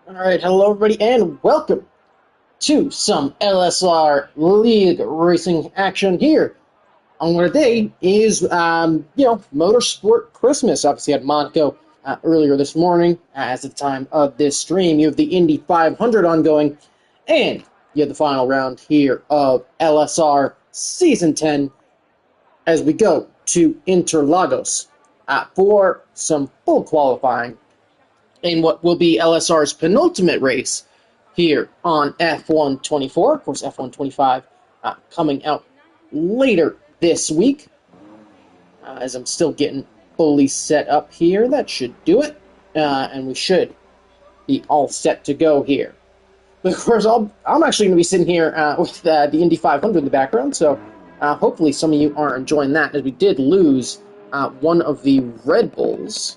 All right, hello everybody, and welcome to some LSR League racing action here on what today is, Motorsport Christmas. Obviously, had Monaco earlier this morning. As the time of this stream, you have the Indy 500 ongoing, and you have the final round here of LSR Season 10 as we go to Interlagos for some full qualifying in what will be LSR's penultimate race here on F124. Of course, F125 coming out later this week. As I'm still getting fully set up here, that should do it. And we should be all set to go here. But of course, I'm actually going to be sitting here with the Indy 500 in the background, so hopefully some of you are enjoying that, as we did lose one of the Red Bulls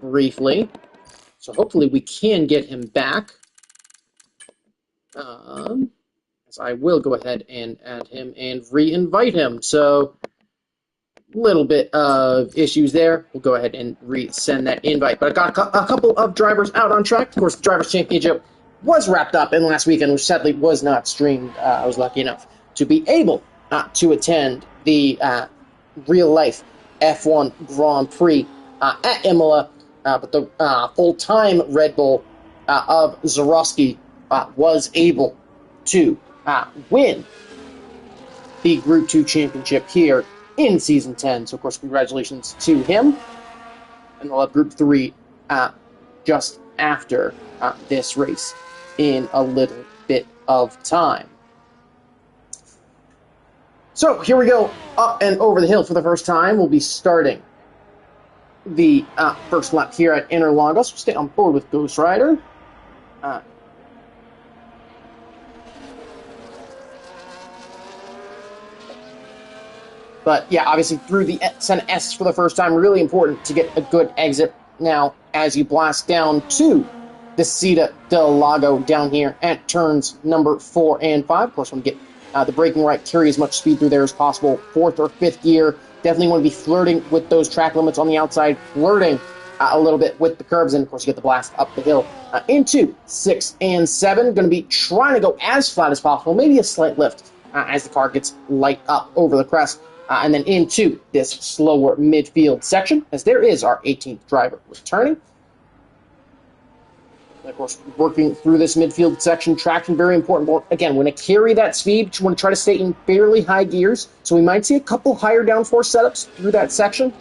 briefly. So hopefully we can get him back. So I will go ahead and add him and re-invite him. So a little bit of issues there. We'll go ahead and resend that invite. But I got a couple of drivers out on track. Of course, the Drivers' Championship was wrapped up in last weekend, which sadly was not streamed. I was lucky enough to be able to attend the real-life F1 Grand Prix at Imola. But the full-time Red Bull of Zarowski was able to win the Group 2 championship here in Season 10. So, of course, congratulations to him. And we'll have Group 3 just after this race in a little bit of time. So, here we go, up and over the hill for the first time. We'll be starting the first lap here at Interlagos. We'll stay on board with Ghost Rider. But yeah, obviously through the Senna S for the first time, really important to get a good exit now as you blast down to the Cita del Lago down here at turns number 4 and 5. Of course, want to get the braking right, carry as much speed through there as possible. 4th or 5th gear. Definitely want to be flirting with those track limits on the outside, flirting a little bit with the curves, and of course you get the blast up the hill into 6 and 7. Going to be trying to go as flat as possible, maybe a slight lift as the car gets light up over the crest, and then into this slower midfield section, as there is our 18th driver returning. And of course, working through this midfield section, traction very important. But again, when to carry that speed, you want to try to stay in fairly high gears. So we might see a couple higher downforce setups through that section.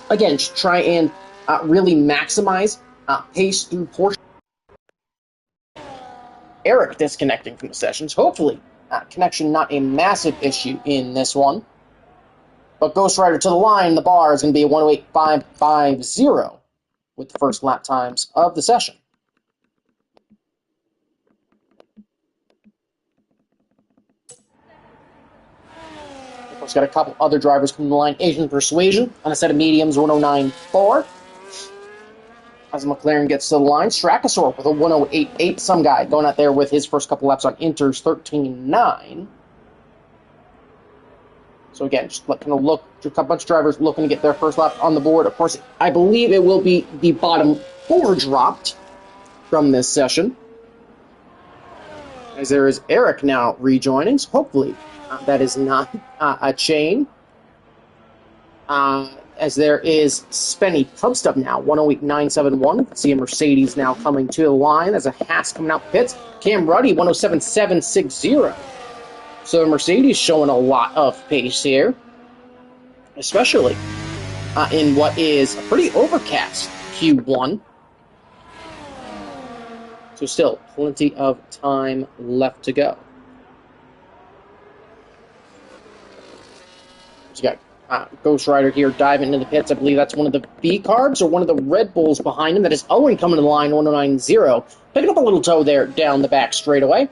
Again, just try and really maximize pace through portion. Eric disconnecting from the sessions. Hopefully, connection not a massive issue in this one. But Ghost Rider to the line, the bar is going to be a 108.550 with the first lap times of the session. Of course, got a couple other drivers coming to the line. Asian Persuasion on a set of mediums, 109.4. As McLaren gets to the line, Strakasaur with a 108.8. Some guy going out there with his first couple laps on Inter's 13.9. So again, just kind of look, a bunch of drivers looking to get their first lap on the board. Of course, I believe it will be the bottom 4 dropped from this session, as there is Eric now rejoining. So hopefully that is not a chain. As there is Spenny Pubstub now, 108.971. See a Mercedes now coming to the line as a Haas coming out pits. Cam Ruddy, 107.760. So Mercedes showing a lot of pace here, especially in what is a pretty overcast Q1. So still plenty of time left to go. So you got Ghost Rider here diving into the pits. I believe that's one of the B carbs or one of the Red Bulls behind him. That is Owen coming to the line, 1090. Picking up a little toe there down the back straightaway.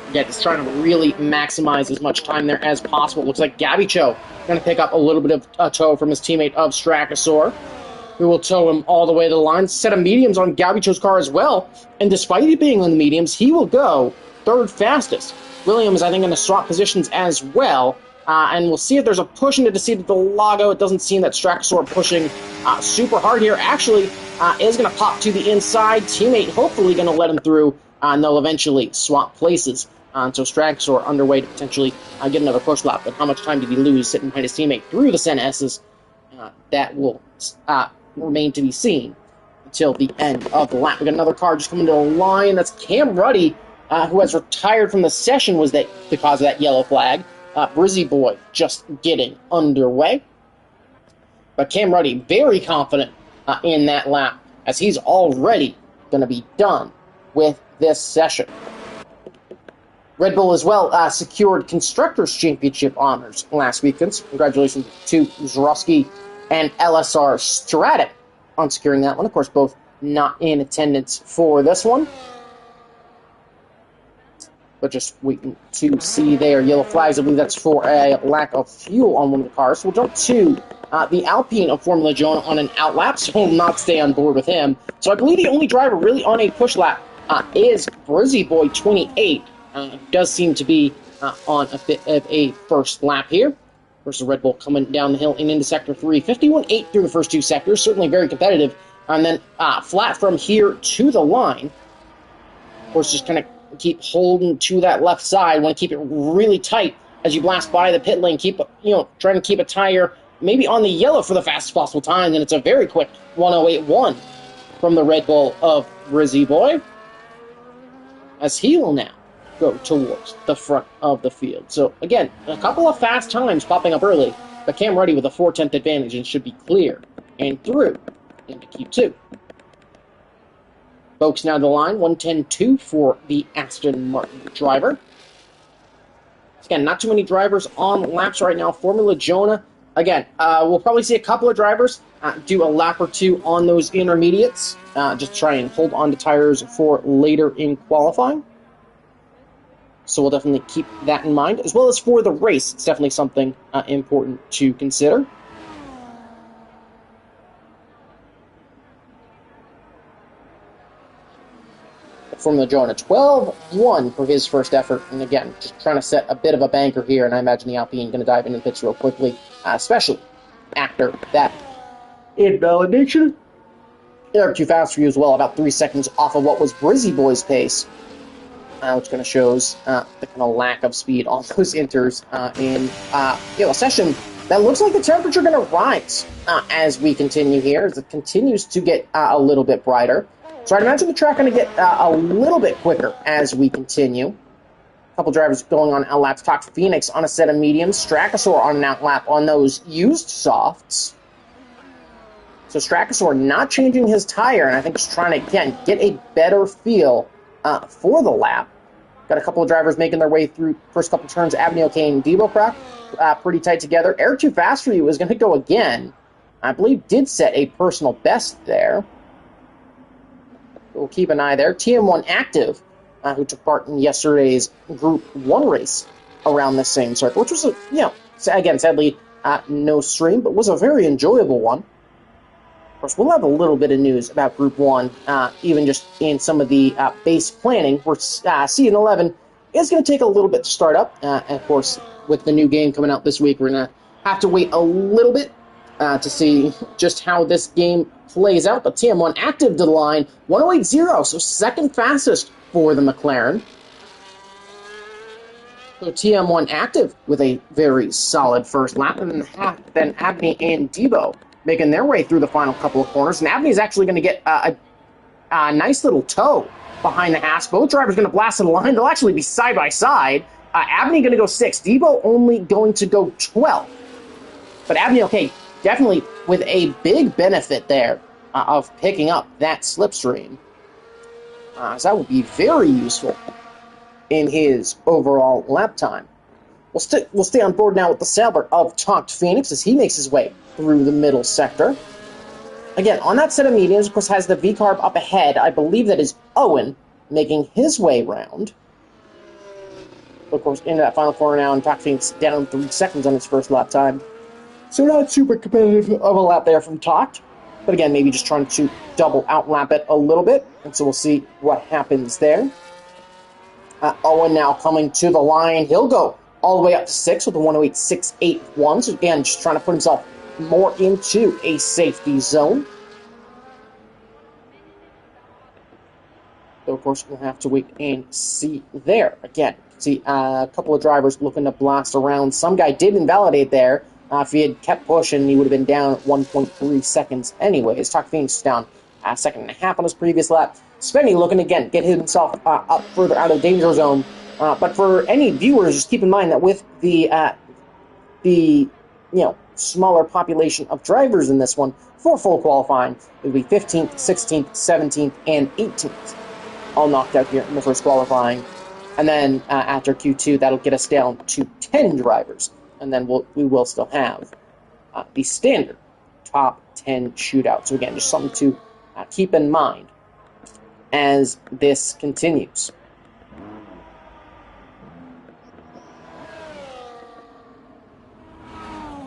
Again, just trying to really maximize as much time there as possible. Looks like Gabicho going to pick up a little bit of a toe from his teammate of Strakosaur, who will tow him all the way to the line. Set of mediums on Gabicho's car as well. And despite it being on the mediums, he will go third fastest. Williams, I think, going to swap positions as well. And we'll see if there's a push into the seat of the Lago. It doesn't seem that Strakosaur pushing super hard here. Actually, is going to pop to the inside. Teammate hopefully going to let him through, and they'll eventually swap places. So Strakosaur underway to potentially get another push lap. But how much time did he lose sitting behind his teammate through the Senna S's? That will remain to be seen until the end of the lap. We got another car just coming to the line. That's Cam Ruddy, who has retired from the session, was that the cause of that yellow flag. Brizzy Boy just getting underway. But Cam Ruddy very confident in that lap, as he's already going to be done with this session. Red Bull as well secured Constructors' Championship honors last weekend. Congratulations to Zrowski and LSR Stratic on securing that one. Of course, both not in attendance for this one. But just waiting to see their yellow flags. I believe that's for a lack of fuel on one of the cars. So we'll jump to the Alpine of Formula Jonah on an out lap, so we'll not stay on board with him. So I believe the only driver really on a push lap is Brizzy Boy 28. Does seem to be on a bit of a first lap here. Versus Red Bull coming down the hill and into Sector 3. 51.8 through the first two sectors. Certainly very competitive. And then flat from here to the line. Of course, just kind of keep holding to that left side. Want to keep it really tight as you blast by the pit lane. Keep, trying to keep a tire maybe on the yellow for the fastest possible time. And it's a very quick 108.1 from the Red Bull of Brizzy Boy, as he will now go towards the front of the field. So again, a couple of fast times popping up early, but Cam Ruddy with a 4/10 advantage and should be clear and through into Q2. Folks now to the line, 110.2 for the Aston Martin driver. Again, not too many drivers on laps right now. Formula Jonah, again, we'll probably see a couple of drivers do a lap or two on those intermediates. Just try and hold on to tires for later in qualifying. So we'll definitely keep that in mind, as well as for the race. It's definitely something important to consider. Formula Jonah, 12.1 for his first effort. And again, just trying to set a bit of a banker here, and I imagine the Alpine going to dive into the pits real quickly, especially after that invalidation. They're too fast for you as well, about 3 seconds off of what was Brizzy Boy's pace. Which kind of shows the kind of lack of speed on those inters in a session that looks like the temperature going to rise as we continue here, as it continues to get a little bit brighter. So I'd imagine the track going to get a little bit quicker as we continue. A couple drivers going on out laps. Tox Phoenix on a set of mediums. Strakosaur on an out lap on those used softs. So Strakosaur not changing his tire, and I think just trying to, again, get a better feel for the lap. Got a couple of drivers making their way through first couple turns. Abney Kane and Debo Croc pretty tight together. Air Too Fast For You is going to go again. I believe did set a personal best there. We'll keep an eye there. TM1 Active, who took part in yesterday's Group 1 race around the same circle, which was, again, sadly, no stream, but was a very enjoyable one. Of course, we'll have a little bit of news about Group 1, even just in some of the base planning, where CN11 is going to take a little bit to start up. And of course, with the new game coming out this week, we're going to have to wait a little bit to see just how this game plays out. But TM1 Active to the line, 108.0, so second fastest for the McLaren. So TM1 Active with a very solid first lap, and then Abney and Debo making their way through the final couple of corners. And Abney is actually going to get a nice little tow behind the Haas. Both drivers going to blast to the line. They'll actually be side by side. Abney going to go 6. Debo only going to go 12. But Abney, okay, definitely with a big benefit there of picking up that slipstream. So that would be very useful in his overall lap time. We'll stay on board now with the sailor of Talked Phoenix as he makes his way through the middle sector. Again, on that set of mediums, of course, has the V-Carb up ahead. I believe that is Owen making his way round. Of course, into that final corner now, and Talked Phoenix down 3 seconds on his first lap time. So not super competitive of a lap there from Talked. But again, maybe just trying to double outlap it a little bit. And so we'll see what happens there. Owen now coming to the line. He'll go all the way up to 6 with a 108.681. So again, just trying to put himself more into a safety zone. So of course, we'll have to wait and see there. Again, see a couple of drivers looking to blast around. Some guy did invalidate there. If he had kept pushing, he would have been down 1.3 seconds anyways. Talked Phoenix down a second and a half on his previous lap. Spenny looking again, get himself up further out of the danger zone. But for any viewers, just keep in mind that with the smaller population of drivers in this one, for full qualifying, it would be 15th, 16th, 17th, and 18th. All knocked out here in the first qualifying. And then after Q2, that'll get us down to 10 drivers. And then we will still have the standard top 10 shootout. So again, just something to keep in mind as this continues.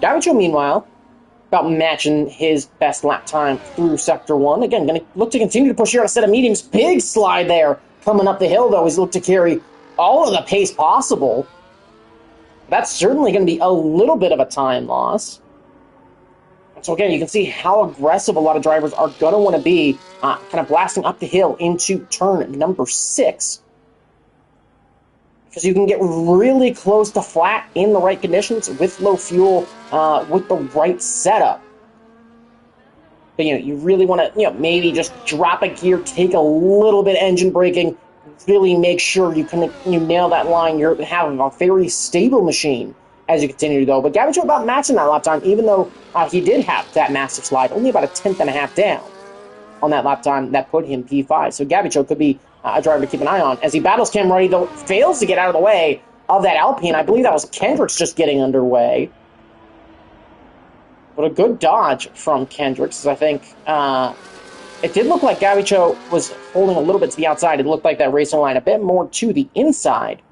Gaucho, meanwhile, about matching his best lap time through Sector 1. Again, going to look to continue to push here on a set of mediums. Big slide there coming up the hill, though. He's looked to carry all of the pace possible. That's certainly going to be a little bit of a time loss. So again, you can see how aggressive a lot of drivers are going to want to be kind of blasting up the hill into turn number 6. Because you can get really close to flat in the right conditions with low fuel, with the right setup. But you really want to maybe just drop a gear, take a little bit of engine braking, really make sure you nail that line. You have a very stable machine as you continue to go. But Gavicho about matching that lap time, even though he did have that massive slide, only about a 10th and a half down on that lap time that put him P5. So Gavicho could be a driver to keep an eye on. As he battles Cam Ruddy, though, fails to get out of the way of that Alpine. I believe that was Kendricks just getting underway. But a good dodge from Kendricks, as I think it did look like Gavicho was holding a little bit to the outside. It looked like that racing line a bit more to the inside.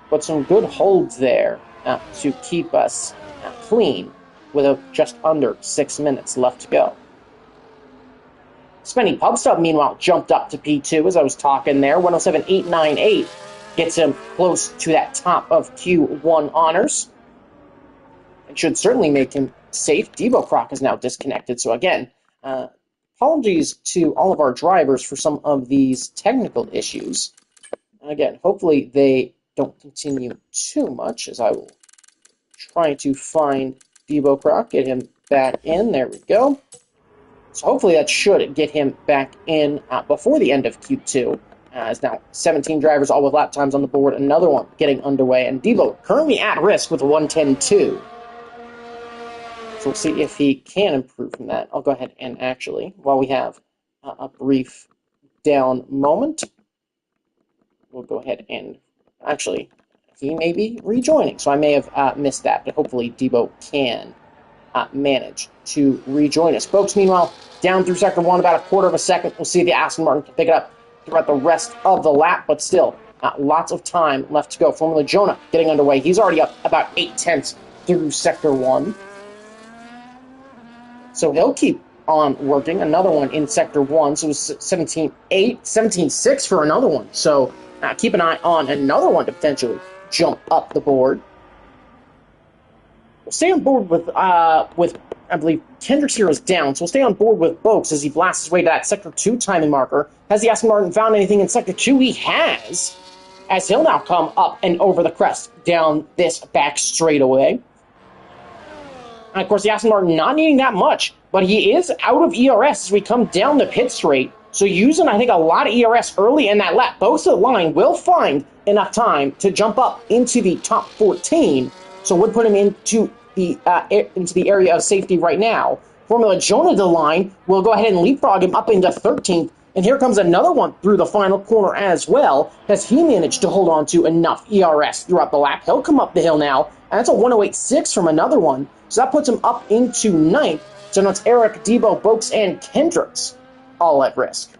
But some good holds there to keep us clean with just under 6 minutes left to go. Spenny Pubstub, meanwhile, jumped up to P2 as I was talking there. 107.898 gets him close to that top of Q1 honors. It should certainly make him safe. Debo Croc is now disconnected. So again, apologies to all of our drivers for some of these technical issues. Again, hopefully they don't continue too much, as I will try to find Debo Croc, get him back in. There we go. So hopefully that should get him back in before the end of Q2. As now 17 drivers, all with lap times on the board. Another one getting underway. And Debo currently at risk with a 110.2. So we'll see if he can improve from that. I'll go ahead and actually, while we have a brief down moment, we'll go ahead and actually, he may be rejoining. So I may have missed that, but hopefully Debo can manage to rejoin us. Folks, meanwhile, down through Sector 1, about a quarter of a second. We'll see the Aston Martin can pick it up throughout the rest of the lap, but still, lots of time left to go. Formula Jonah getting underway. He's already up about 8/10 through Sector 1. So he'll keep on working. Another one in Sector 1, so it was 17.8, 17.6 for another one. So keep an eye on another one to potentially jump up the board. We'll stay on board with I believe Kendricks here is down, so we'll stay on board with Boakes as he blasts his way to that Sector 2 timing marker. Has the Aston Martin found anything in Sector 2? He has, as he'll now come up and over the crest down this back straightaway. And of course, the Aston Martin not needing that much, but he is out of ERS as we come down the pit straight. So using, I think, a lot of ERS early in that lap. Boakes at the line will find enough time to jump up into the top 14. So would put him into the area of safety right now. Formula Jonah, the line, will go ahead and leapfrog him up into 13th And here comes another one through the final corner as well, as he managed to hold on to enough ERS throughout the lap. He'll come up the hill now, and that's a 108.6 from another one. So that puts him up into ninth. So now it's Eric, Debo, Boakes, and Kendricks all at risk.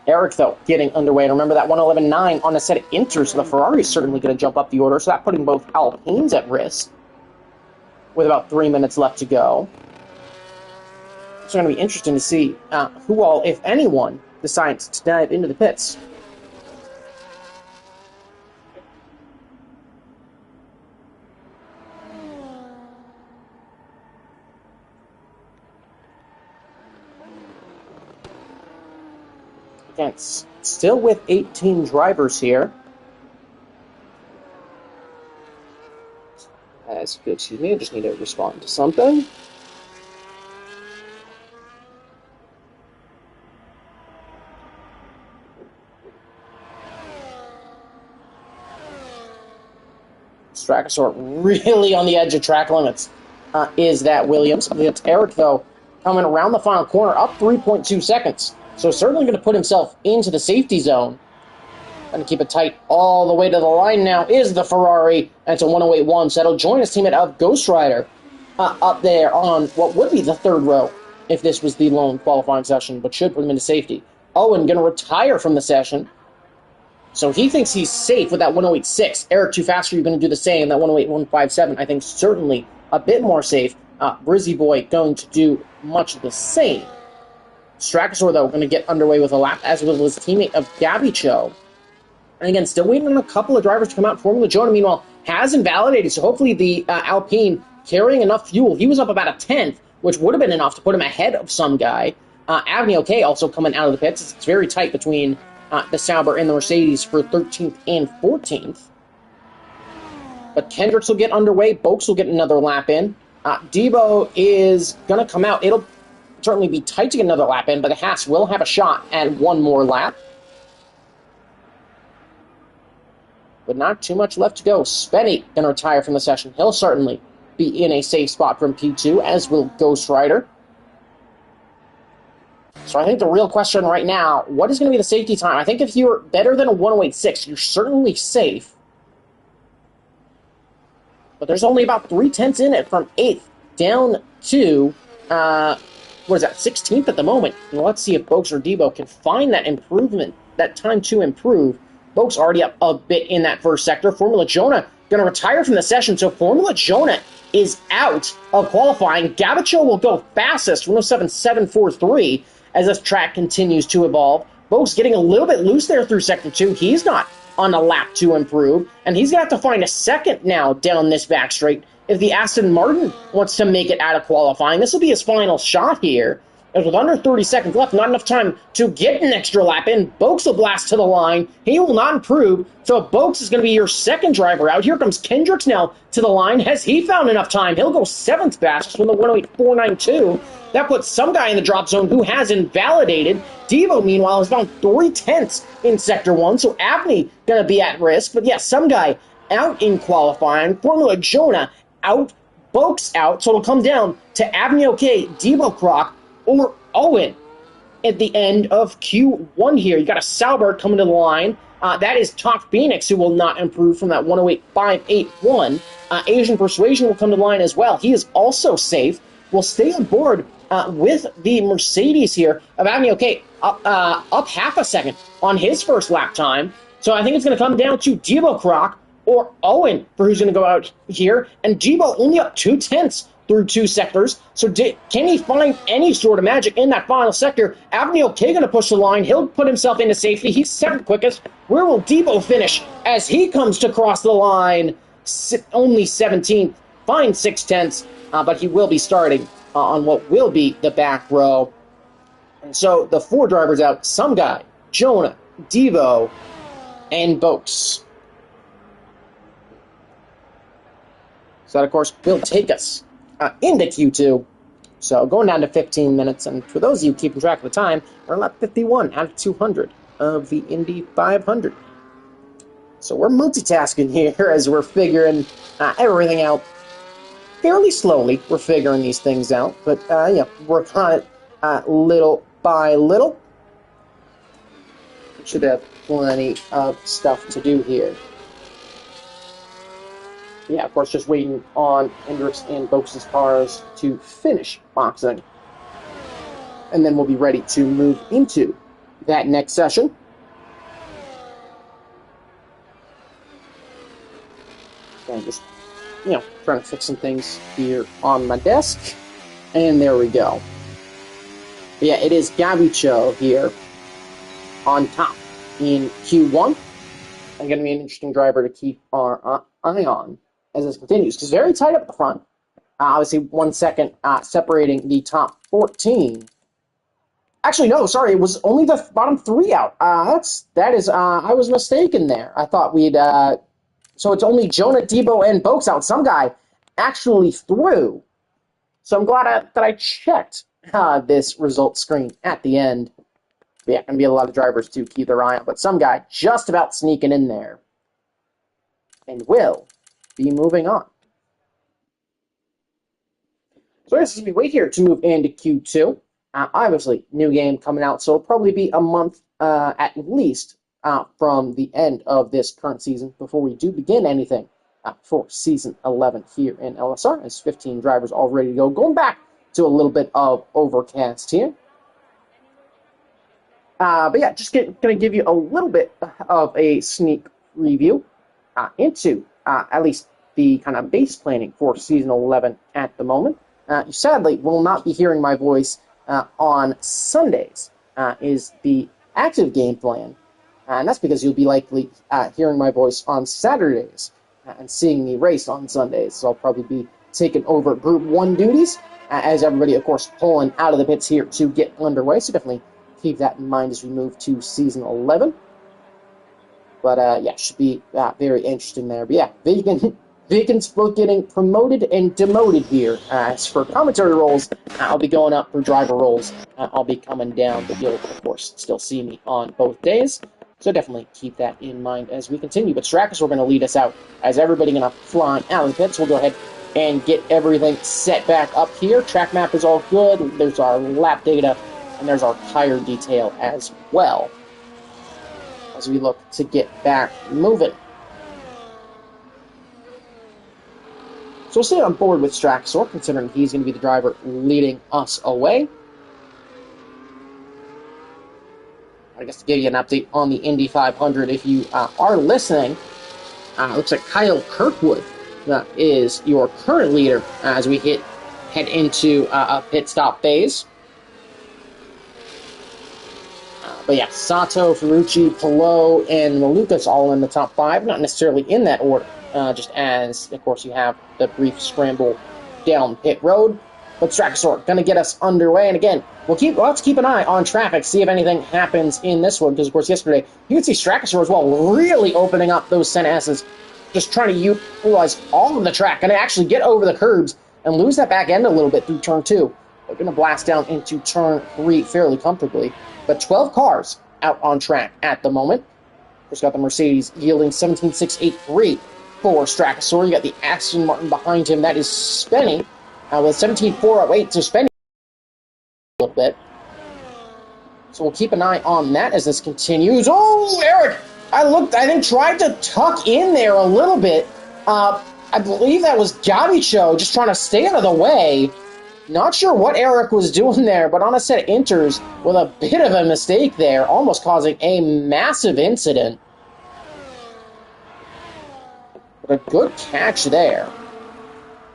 Eric, though, getting underway. Remember that 111.9 on a set of inters, so the Ferrari is certainly going to jump up the order, so that putting both Alpines at risk with about 3 minutes left to go. It's going to be interesting to see who all, if anyone, decides to dive into the pits. Again, still with 18 drivers here. Excuse me, I just need to respond to something. Strakosaur really on the edge of track limits is that Williams. It's Eric, though, coming around the final corner, up 3.2 seconds. So certainly going to put himself into the safety zone. Going to keep it tight all the way to the line now is the Ferrari. And it's a 108.1, so that'll join his teammate of Ghost Rider up there on what would be the third row if this was the lone qualifying session, but should put him into safety. Owen going to retire from the session. So he thinks he's safe with that 108.6. Eric, too fast, you're going to do the same. That 108.157, I think, certainly a bit more safe. Brizzy Boy going to do much the same. Strakosaur, though, going to get underway with a lap, as will his teammate of Gabby Cho. And again, still waiting on a couple of drivers to come out. Formula Jonah, meanwhile, has invalidated, so hopefully the Alpine carrying enough fuel. He was up about a 10th, which would have been enough to put him ahead of some guy. Avni OK also coming out of the pits. It's very tight between the Sauber and the Mercedes for 13th and 14th. But Kendricks will get underway. Boakes will get another lap in. Debo is going to come out. It'll certainly be tight to get another lap in, but the Haas will have a shot at one more lap. But not too much left to go. Spenny going to retire from the session. He'll certainly be in a safe spot from P2, as will Ghost Rider. So I think the real question right now, what is going to be the safety time? I think if you're better than a 108.6, you're certainly safe. But there's only about 3/10 in it from 8th down to, what is that, 16th at the moment. And let's see if Boakes or Debo can find that improvement, that time to improve. Boakes already up a bit in that first sector. Formula Jonah going to retire from the session, so Formula Jonah is out of qualifying. Gabacho will go fastest, 107.743, as this track continues to evolve. Boakes getting a little bit loose there through sector 2. He's not on a lap to improve, and he's going to have to find a second now down this back straight if the Aston Martin wants to make it out of qualifying. This will be his final shot here. And with under 30 seconds left, not enough time to get an extra lap in. Boakes will blast to the line. He will not improve. So Boakes is going to be your second driver out. Here comes Kendricks now to the line. Has he found enough time? He'll go 7th fastest with the 108.492. That puts some guy in the drop zone who has invalidated. Devo, meanwhile, has found 3/10 in Sector 1. So Avni going to be at risk. But yes, some guy out in qualifying. Formula Jonah out. Boakes out. So it'll come down to Avni OK, Devo Croc, or Owen at the end of Q1 here. You got a Sauber coming to the line. That is Top Phoenix, who will not improve from that 108.581. Asian Persuasion will come to the line as well. He is also safe. Will stay on board with the Mercedes here of Avni OK up half a second on his first lap time. So I think it's going to come down to Debo Croc or Owen for who's going to go out here. And Debo only up 2/10 through 2 sectors. So can he find any sort of magic in that final sector? Avni OK going to push the line. He'll put himself into safety. He's 7th quickest. Where will Debo finish as he comes to cross the line? Only 17th. Fine 6/10, but he will be starting on what will be the back row. And so the 4 drivers out, some guy, Jonah, Devo, and Boakes. So that, of course, will take us into Q2. So going down to 15 minutes, and for those of you keeping track of the time, we're on lap 51 out of 200 of the Indy 500. So we're multitasking here as we're figuring everything out. fairly slowly. We're figuring these things out, but work on it little by little. We should have plenty of stuff to do here. Yeah, of course, just waiting on Hendricks and Boak's cars to finish boxing. And then we'll be ready to move into that next session. And just, trying to fix some things here on my desk. And there we go. Yeah, it is Gavicho here on top in Q1. And going to be an interesting driver to keep our eye on as this continues. Because very tight up the front. Obviously, 1 second separating the top 14. Actually, no, sorry, it was only the bottom 3 out. I was mistaken there. I thought we'd, so it's only Jonah, Debo, and Boak's out. Some guy actually threw. So I'm glad that I checked this result screen at the end. But yeah, going to be a lot of drivers to keep their eye on, but some guy just about sneaking in there. And will be moving on. So I guess as we wait here to move into Q2, obviously, new game coming out, so it'll probably be a month at least from the end of this current season before we do begin anything for Season 11 here in LSR. There's 15 drivers all ready to go. Going back to a little bit of overcast here. But yeah, just going to give you a little bit of a sneak preview into at least the kind of base planning for Season 11 at the moment. You sadly will not be hearing my voice on Sundays, is the active game plan. And that's because you'll be likely hearing my voice on Saturdays and seeing me race on Sundays. So I'll probably be taking over Group 1 duties as everybody, of course, pulling out of the pits here to get underway. So definitely keep that in mind as we move to Season 11. But yeah, should be very interesting there. But yeah, Vegan's both getting promoted and demoted here. As for commentary roles, I'll be going up for driver roles. I'll be coming down, but you'll, of course, still see me on both days. So definitely keep that in mind as we continue. But Strakus, we're going to lead us out as everybody going to fly out of the pits. We'll go ahead and get everything set back up here. Track map is all good. There's our lap data, and there's our tire detail as well as we look to get back moving. So we'll stay on board with Straxor, considering he's going to be the driver leading us away. I guess to give you an update on the Indy 500, if you are listening, it looks like Kyle Kirkwood is your current leader as we head into a pit stop phase. But yeah, Sato, Ferrucci, Pillow, and Malukas all in the top 5, not necessarily in that order. Just as, of course, you have the brief scramble down pit road. But Straxor going to get us underway. And again, we'll have to keep an eye on traffic, see if anything happens in this one. Because, of course, yesterday, you can see Straxor as well really opening up those Senna S's, just trying to utilize all of the track and actually get over the curbs and lose that back end a little bit through turn 2. They're going to blast down into turn 3 fairly comfortably. But 12 cars out on track at the moment. Of course, got the Mercedes yielding 17.683 for Strakosaur. You got the Aston Martin behind him. That is Spenny with 17.408. So Spenny a little bit. So we'll keep an eye on that as this continues. Oh, Eric! I think tried to tuck in there a little bit. I believe that was Gabicho just trying to stay out of the way. Not sure what Eric was doing there, but on a set of inters with a bit of a mistake there, almost causing a massive incident. But a good catch there.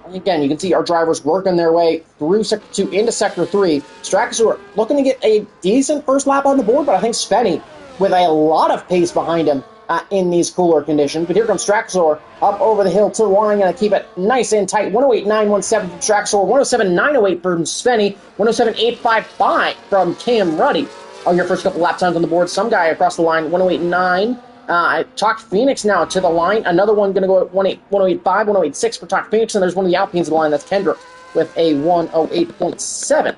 And again, you can see our drivers working their way through Sector 2 into Sector 3. Strakus looking to get a decent first lap on the board, but I think Spenny, with a lot of pace behind him in these cooler conditions. But here comes Straxor up over the hill to the line, going to keep it nice and tight. 108.917 from Straxor, 107.908 from Spenny, 107.855 from Cam Ruddy. On your first couple lap times on the board, some guy across the line, 108.9. Talk Phoenix now to the line. Another one going to go at 108.5, 108.6 for Talk Phoenix, and there's one of the Alpines in the line. That's Kendrick with a 108.7.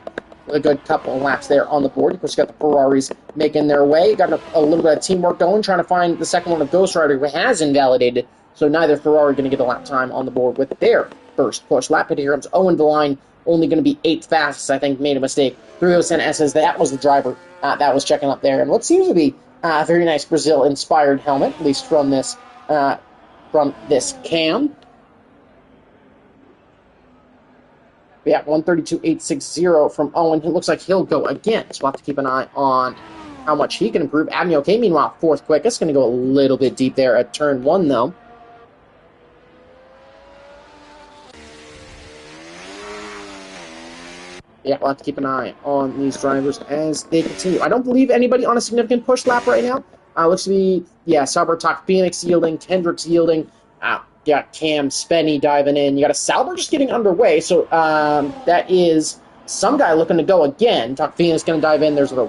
A good couple of laps there on the board. Of course, you got the Ferraris making their way. Got a little bit of teamwork going, trying to find the second one of Ghost Rider, who has invalidated. So neither Ferrari going to get a lap time on the board with their first push lap. But here comes Owen Deline, only going to be 8th fastest, I think, made a mistake. 307 SS, that was the driver that was checking up there. And what seems to be a very nice Brazil-inspired helmet, at least from this cam. Yeah, 132.860 from Owen. It looks like he'll go again, so we'll have to keep an eye on how much he can improve. Abney okay, meanwhile, 4th quickest. Going to go a little bit deep there at turn 1, though. Yeah, we'll have to keep an eye on these drivers as they continue. I don't believe anybody on a significant push lap right now. Looks to be, yeah, Sauber, Talk, Phoenix yielding, Kendricks yielding. Got Cam, Spenny diving in. You got a Sauber just getting underway, so that is some guy looking to go again. Talk Phoenix going to dive in. There's a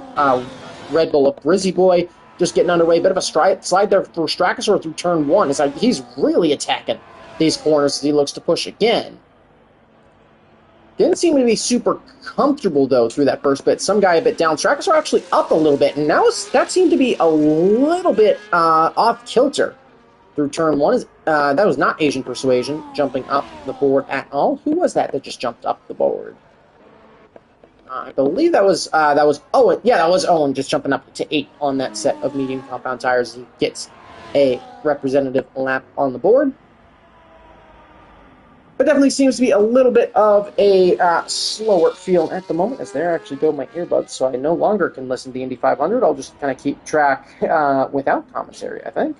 Red Bull of Brizzy Boy just getting underway. Bit of a slide there for Strakasaur through turn 1. It's like he's really attacking these corners as he looks to push again. Didn't seem to be super comfortable, though, through that first bit. Some guy a bit down. Strakasaur actually up a little bit, and that seemed to be a little bit off kilter through turn 1. That was not Asian Persuasion jumping up the board at all. Who was that just jumped up the board? I believe that was Owen. Yeah, that was Owen just jumping up to 8 on that set of medium compound tires. He gets a representative lap on the board. But definitely seems to be a little bit of a slower feel at the moment, as there actually go my earbuds, so I no longer can listen to the Indy 500. I'll just kind of keep track without commissary, I think.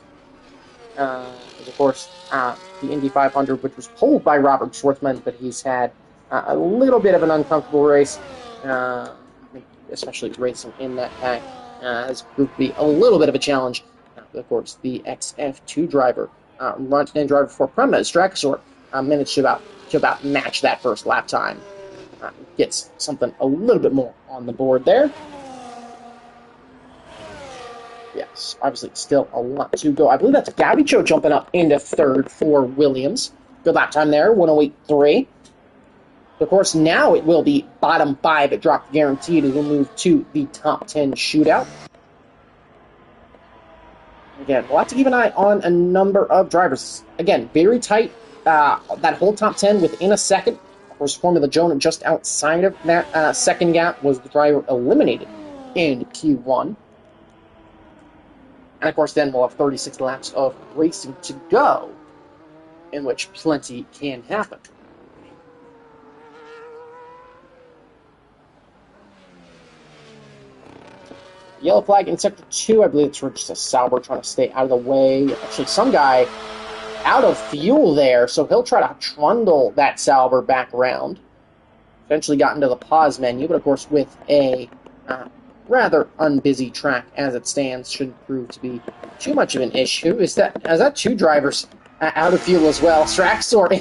Of course, the Indy 500, which was pulled by Robert Schwartzman, but he's had a little bit of an uncomfortable race, especially racing in that pack, has proved to be a little bit of a challenge. Of course, the XF2 driver, front-end driver for Prema, Strakasaur, managed to about match that first lap time. Gets something a little bit more on the board there. Yes, obviously still a lot to go. I believe that's Gavicho jumping up into 3rd for Williams. Good lap time there, 108.3. Of course, now it will be bottom 5 at drop guaranteed. It will move to the top 10 shootout. Again, we'll have to keep an eye on a number of drivers. Again, very tight. That whole top 10 within a second. Of course, Formula Jonah just outside of that second gap was the driver eliminated in Q1. And of course, then we'll have 36 laps of racing to go, in which plenty can happen. Yellow flag in Sector 2, I believe it's for just a Sauber trying to stay out of the way. Actually, some guy out of fuel there, so he'll try to trundle that Sauber back around. Eventually got into the pause menu, but of course with a rather unbusy track as it stands, shouldn't prove to be too much of an issue. Is that 2 drivers out of fuel as well? Strakasaur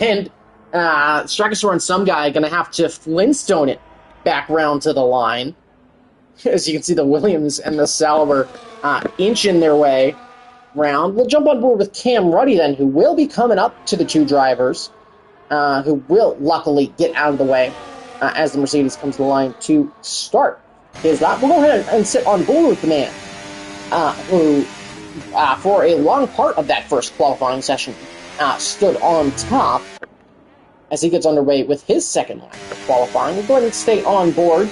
and some guy going to have to Flintstone it back round to the line. As you can see, the Williams and the Sauber inching their way round. We'll jump on board with Cam Ruddy then, who will be coming up to the 2 drivers, who will luckily get out of the way as the Mercedes comes to the line to start his lap. We'll go ahead and sit on board with the man who, for a long part of that first qualifying session, stood on top as he gets underway with his second lap of qualifying. We'll go ahead and stay on board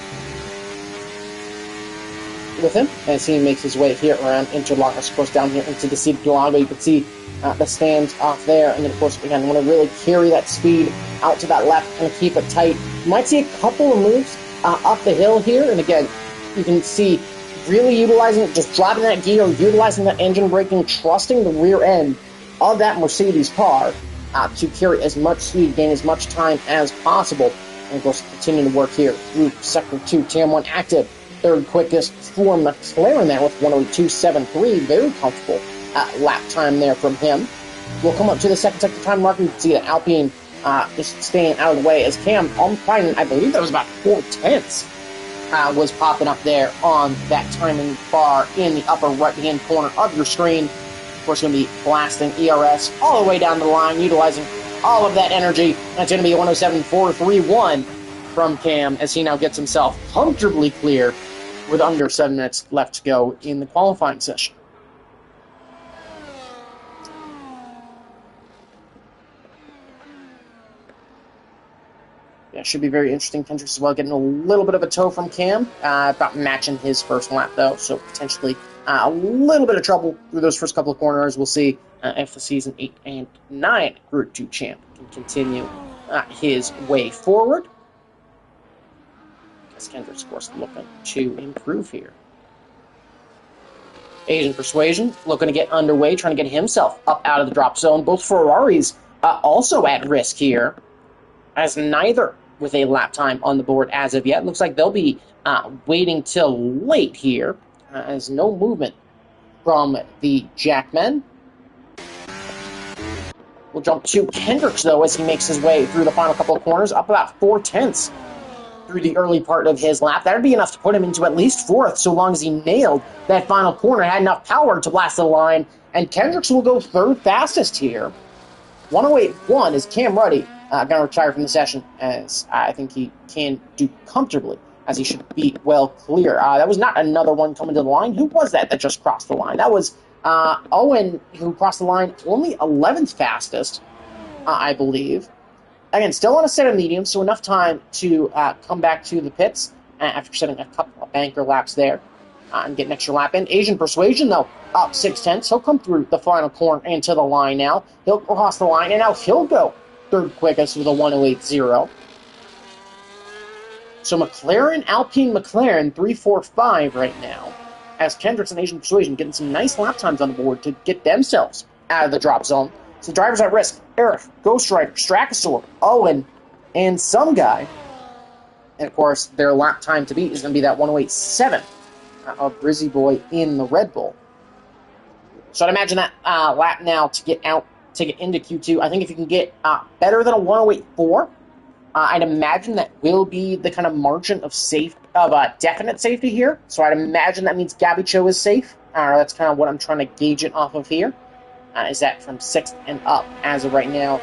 with him as he makes his way here around Interlagos. Of course, down here into the City del Lago, you can see the stands off there. And then, of course, again, want to really carry that speed out to that left and keep it tight. You might see a couple of moves up the hill here. And again, you can see really utilizing, just dropping that gear, utilizing that engine braking, trusting the rear end of that Mercedes car to carry as much speed, gain as much time as possible. And, of course, continuing to work here through Sector 2. TM1 active. 3rd quickest for McLaren there with 102.73. Very comfortable lap time there from him. We'll come up to the second sector time marker. You can see that Alpine just staying out of the way as Cam, I believe that was about 4/10, was popping up there on that timing bar in the upper right-hand corner of your screen. Of course, going to be blasting ERS all the way down the line, utilizing all of that energy. That's going to be a 107.431 from Cam as he now gets himself comfortably clear with under 7 minutes left to go in the qualifying session. should be very interesting. Kendricks as well getting a little bit of a toe from Cam. About matching his first lap, though, so potentially a little bit of trouble through those first couple of corners. We'll see if the Season 8 and 9 Group 2 champ can continue his way forward. As Kendricks, of course, looking to improve here. Asian Persuasion looking to get underway, trying to get himself up out of the drop zone. Both Ferraris also at risk here, as neither with a lap time on the board as of yet. Looks like they'll be waiting till late here, as no movement from the Jackmen. We'll jump to Kendricks, though, as he makes his way through the final couple of corners, up about 4/10 through the early part of his lap. That would be enough to put him into at least 4th, so long as he nailed that final corner, had enough power to blast the line, and Kendricks will go 3rd fastest here. 108.1 is Cam Ruddy going to retire from the session, as I think he can do comfortably, as he should be well clear. That was not another one coming to the line. Who was that just crossed the line? That was Owen, who crossed the line only 11th fastest, I believe. Again, still on a set of mediums, so enough time to come back to the pits after setting a couple of banker laps there and get an extra lap in. Asian Persuasion, though, up 6/10. He'll come through the final corner and to the line now. He'll cross the line, and now he'll go 3rd quickest with a 108.0. So Alpine McLaren, 3-4-5 right now, as Kendricks and Asian Persuasion getting some nice lap times on the board to get themselves out of the drop zone. So the drivers at risk: Eric, Ghost Rider, Strachosaur, Owen, and some guy. And of course, their lap time to beat is going to be that 108.7 of Brizzy Boy in the Red Bull. So I'd imagine that lap now to get into Q2. I think if you can get better than a 108.4, I'd imagine that will be the kind of margin of definite safety here. So I'd imagine that means Gabby Cho is safe. That's kind of what I'm trying to gauge it off of here. Is that from 6th and up as of right now,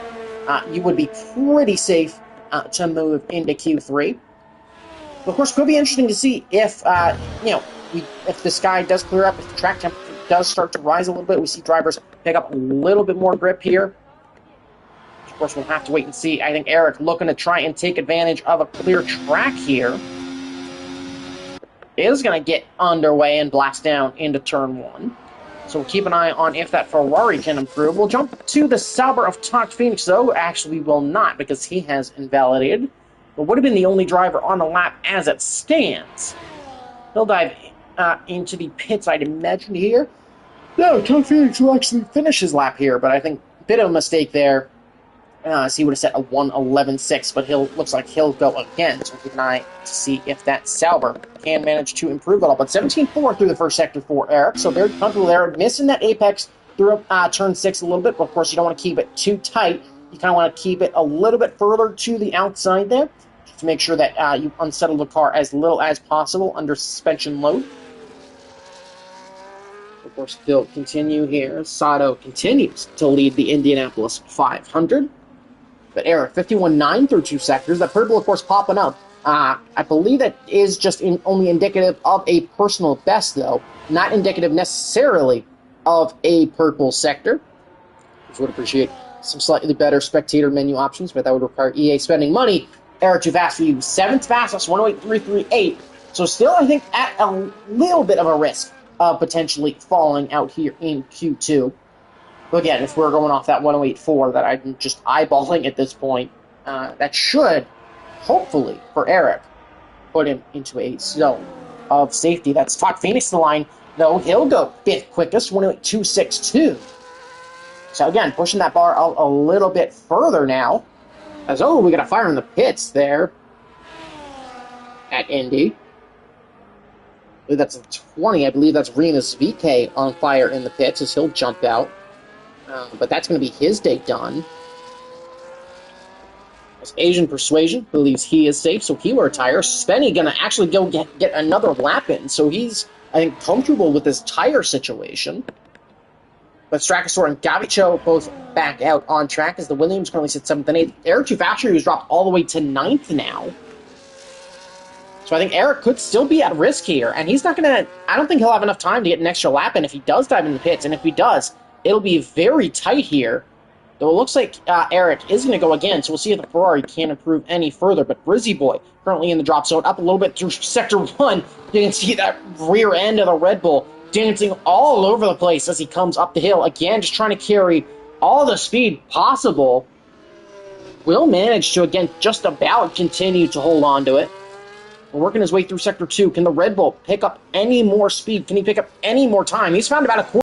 you would be pretty safe to move into Q3. But of course, it could be interesting to see if if the sky does clear up, if the track temperature does start to rise a little bit. We see drivers pick up a little bit more grip here. Of course, we'll have to wait and see. I think Eric looking to try and take advantage of a clear track here is going to get underway and blast down into turn 1. So we'll keep an eye on if that Ferrari can improve. We'll jump to the Sauber of Talk Phoenix, though. Actually, we will not, because he has invalidated. But would have been the only driver on the lap as it stands. He'll dive into the pits, I'd imagine, here. No, Talk Phoenix will actually finish his lap here, but I think a bit of a mistake there. So he would have set a 1:11.6, but looks like he'll go again. So keep an eye to see if that Sauber can manage to improve at all. But 17.4 through the first sector for Eric, so very comfortable there. Missing that apex through turn 6 a little bit, but of course you don't want to keep it too tight. You kind of want to keep it a little bit further to the outside there, just to make sure that you unsettle the car as little as possible under suspension load. Of course, he'll continue here. Sato continues to lead the Indianapolis 500. But Eric, 51.9 through 2 sectors. That purple, of course, popping up. I believe that is just only indicative of a personal best, though. Not indicative necessarily of a purple sector. Which would appreciate some slightly better spectator menu options, but that would require EA spending money. Eric, too fast for you. 7th fastest, 108.338. So still, I think, at a little bit of a risk of potentially falling out here in Q2. But again, if we're going off that 108.4 that I'm just eyeballing at this point, that should, hopefully, for Eric, put him into a zone of safety. That's Talk Phoenix the line, though. He'll go 5th quickest, 108.262. So again, pushing that bar out a little bit further now. As, we got a fire in the pits there at Indy. I believe that's a 20. I believe that's Remus VK on fire in the pits as he'll jump out. But that's going to be his day done. As Asian Persuasion believes he is safe, so he will retire. Spenny going to actually go get another lap in, so he's, I think, comfortable with this tire situation. But Strachosaur and Gavicho both back out on track as the Williams currently sit 7th and 8th. Eric Tufactory was dropped all the way to 9th now. So I think Eric could still be at risk here, and he's not going to, I don't think he'll have enough time to get an extra lap in if he does dive in the pits, and if he does, it'll be very tight here Though it looks like Eric is going to go again, so we'll see if the Ferrari can improve any further. But Brizzy Boy, currently in the drop zone, up a little bit through Sector 1. You can see that rear end of the Red Bull dancing all over the place as he comes up the hill. Again, just trying to carry all the speed possible. Will manage to, again, just about continue to hold on to it. Working his way through Sector 2. Can the Red Bull pick up any more speed? Can he pick up any more time? He's found about a quarter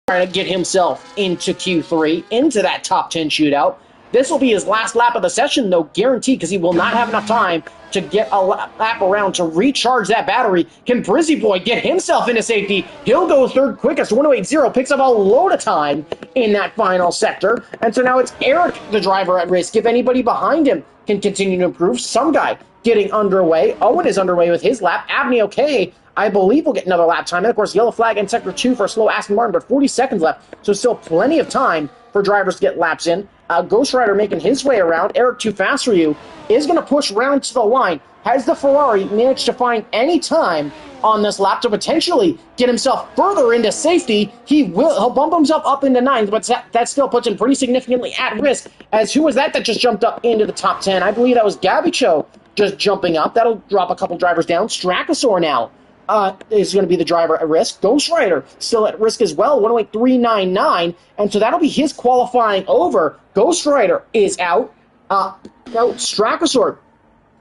trying to get himself into Q3, into that top 10 shootout. This will be his last lap of the session, though, guaranteed, because he will not have enough time to get a lap around to recharge that battery. Can Brizzy Boy get himself into safety? He'll go third quickest, 1080, picks up a load of time in that final sector. And so now it's Eric, the driver, at risk. If anybody behind him can continue to improve, some guy getting underway. Owen is underway with his lap. Abney okay, I believe we'll get another lap time. And of course, yellow flag in Sector 2 for a slow Aston Martin, but 40 seconds left, so still plenty of time for drivers to get laps in. Ghost Rider making his way around. Eric, too fast for you, is going to push round to the line. Has the Ferrari managed to find any time on this lap to potentially get himself further into safety? He'll bump himself up into 9th, but that still puts him pretty significantly at risk. As who was that just jumped up into the top 10? I believe that was Gabicho just jumping up. That'll drop a couple drivers down. Strakasaur now is going to be the driver at risk. Ghost Rider still at risk as well, 108.399, and so that'll be his qualifying over. Ghost Rider is out. Now Strakasaur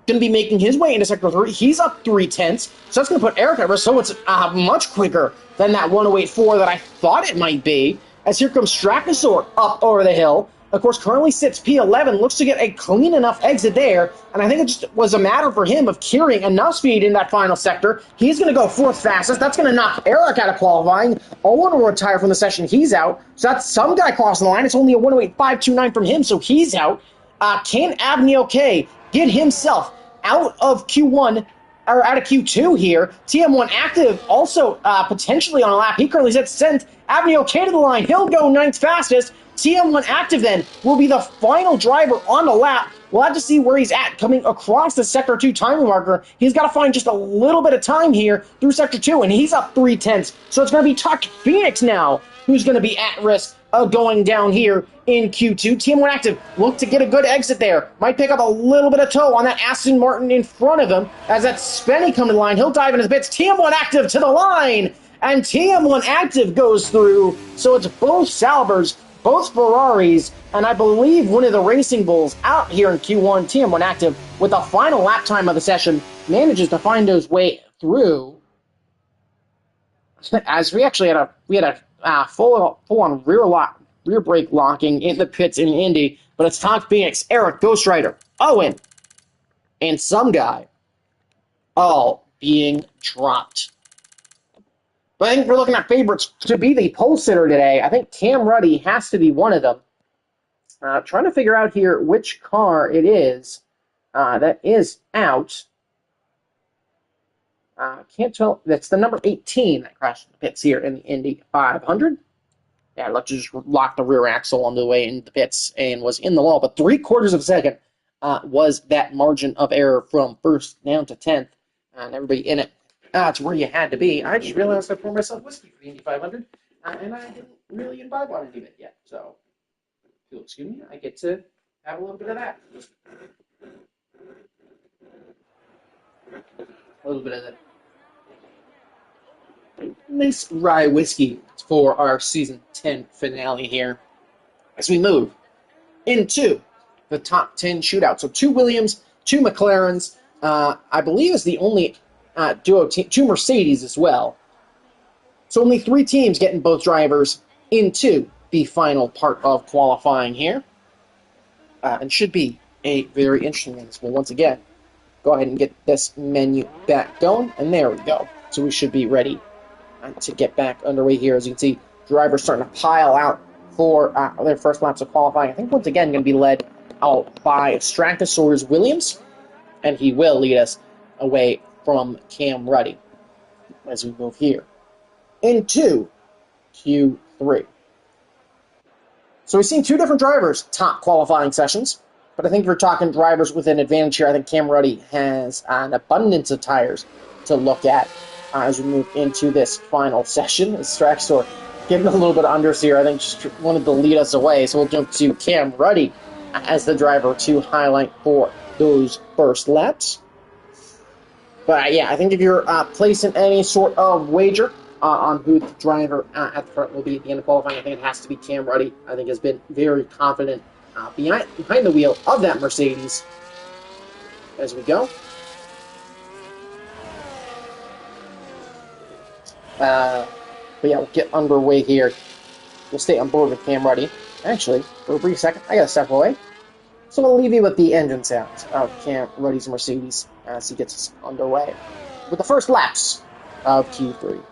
going to be making his way into Sector 3. He's up 3/10, so that's going to put Eric at risk, so it's much quicker than that 108.4 that I thought it might be, as here comes Strakasaur up over the hill. Of course, currently sits P11, looks to get a clean enough exit there, and I think it just was a matter for him of carrying enough speed in that final sector. He's going to go 4th fastest. That's going to knock Eric out of qualifying. Owen will retire from the session. He's out. So that's some guy crossing the line. It's only a 108.529 from him, so he's out. Can Abney okay get himself out of Q1, or out of Q2 here? TM1 active also potentially on a lap. He currently sits 10th. Abney okay to the line. He'll go 9th fastest. TM1 active then will be the final driver on the lap. We'll have to see where he's at coming across the Sector 2 timing marker. He's got to find just a little bit of time here through Sector 2, and he's up 3/10. So it's going to be Tuck Phoenix now who's going to be at risk of going down here in Q2. TM1 active, look to get a good exit there. Might pick up a little bit of tow on that Aston Martin in front of him. As that Spenny come to the line, he'll dive into the pits. TM1 active to the line, and TM1 active goes through. So it's both Salvers, both Ferraris, and I believe one of the Racing Bulls out here in Q1. TM1 active, with the final lap time of the session, manages to find his way through. As we actually had a full-on rear brake locking in the pits in Indy, but it's Tom Phoenix, Eric, Ghost Rider, Owen, and some guy all being dropped. But I think we're looking at favorites to be the pole sitter today. I think Cam Ruddy has to be one of them. Trying to figure out here which car it is that is out. Can't tell. That's the number 18 that crashed in the pits here in the Indy 500. Yeah, let's just lock the rear axle on the way into the pits and was in the wall. But 3/4 of a second was that margin of error from 1st down to 10th. And everybody in it. It's where you had to be. I just realized I poured myself whiskey for the Indy 500, and I didn't really imbibe on any of it yet. So, if you'll excuse me, I get to have a little bit of that. A little bit of that nice rye whiskey for our season 10 finale here, as we move into the top 10 shootout. So 2 Williams, 2 McLarens, I believe is the only duo team, 2 Mercedes as well. So only 3 teams getting both drivers into the final part of qualifying here. And should be a very interesting one. So we'll once again go ahead and get this menu back going. And there we go. So we should be ready to get back underway here. As you can see, drivers starting to pile out for their first laps of qualifying. I think once again going to be led out by Strakasaur's Williams. And he will lead us away from Cam Ruddy as we move here into Q3. So we've seen 2 different drivers top qualifying sessions, but I think if we're talking drivers with an advantage here, I think Cam Ruddy has an abundance of tires to look at as we move into this final session. As Straxor getting a little bit understeer. I think just wanted to lead us away. So we'll jump to Cam Ruddy as the driver to highlight for those first laps. But yeah, I think if you're placing any sort of wager on who the driver at the front will be at the end of qualifying, I think it has to be Cam Ruddy. I think has been very confident behind the wheel of that Mercedes as we go. But yeah, we'll get underway here. We'll stay on board with Cam Ruddy. Actually, for a brief second, I gotta step away. So we'll leave you with the engine sounds of Cam Ruddy's Mercedes as he gets us underway with the first laps of Q3.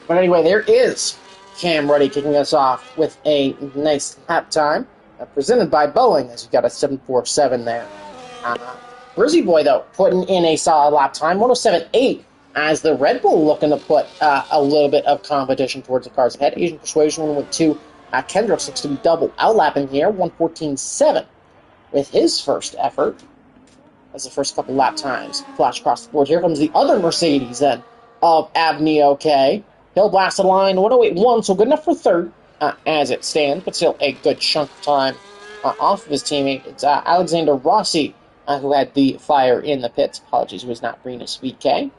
But anyway, there is Cam Ruddy kicking us off with a nice lap time presented by Boeing, as you got a 7.47 there. Brizzy Boy, though, putting in a solid lap time, 107.8, as the Red Bull looking to put a little bit of competition towards the cars ahead. Asian Persuasion 1.2. Kendricks looks to be double outlapping here, 114.7 with his first effort as the first couple lap times flash across the board. Here comes the other Mercedes, then, of Avni OK. He'll blast the line, 108.1, so good enough for third as it stands, but still a good chunk of time off of his teammate. It's Alexander Rossi who had the fire in the pits. Apologies, it was not Renus VK.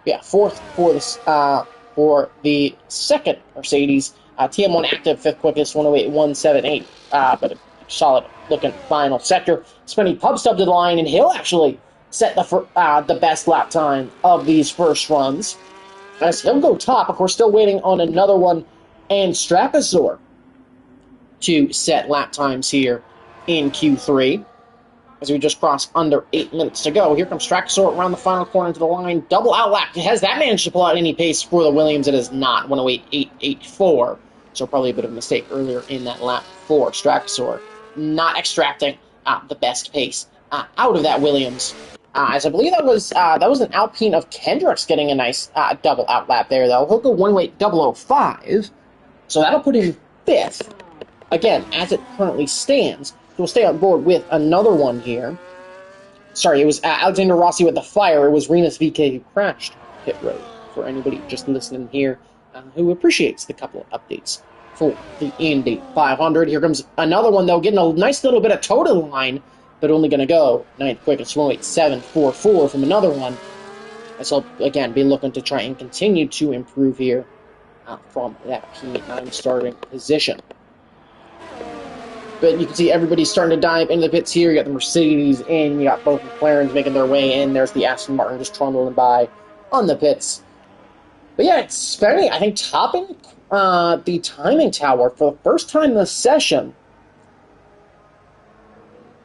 Yeah, fourth for the second Mercedes. TM1 active, fifth quickest, 108.178, but a solid looking final sector. Spenny pub stubbed to the line, and he'll actually set the best lap time of these first runs. As he'll go top, of course, still waiting on another one, and Strapazor to set lap times here in Q3. As we just crossed under 8 minutes to go. Here comes Strapazor around the final corner to the line. Double outlap. Has that managed to pull out any pace for the Williams? It is not. 108.884. So probably a bit of a mistake earlier in that lap for Strapazor. Not extracting the best pace out of that Williams. As I believe that was an Alpine of Kendricks getting a nice double outlap there, though. He'll go 108.005, so that'll put him fifth. Again, as it currently stands, so we'll stay on board with another one here. Sorry, it was Alexander Rossi with the fire. It was Renus VK who crashed pit road, for anybody just listening here who appreciates the couple of updates for the Indy 500. Here comes another one, though, getting a nice little bit of toe to the line, but only going to go ninth quickest, 108.744 from another one. As he'll, again, be looking to try and continue to improve here from that P9 starting position. But you can see everybody's starting to dive into the pits here. You got the Mercedes in, you got both McLarens making their way in. There's the Aston Martin just trundling by on the pits. But yeah, it's Spenny, I think, topping the timing tower for the first time this session.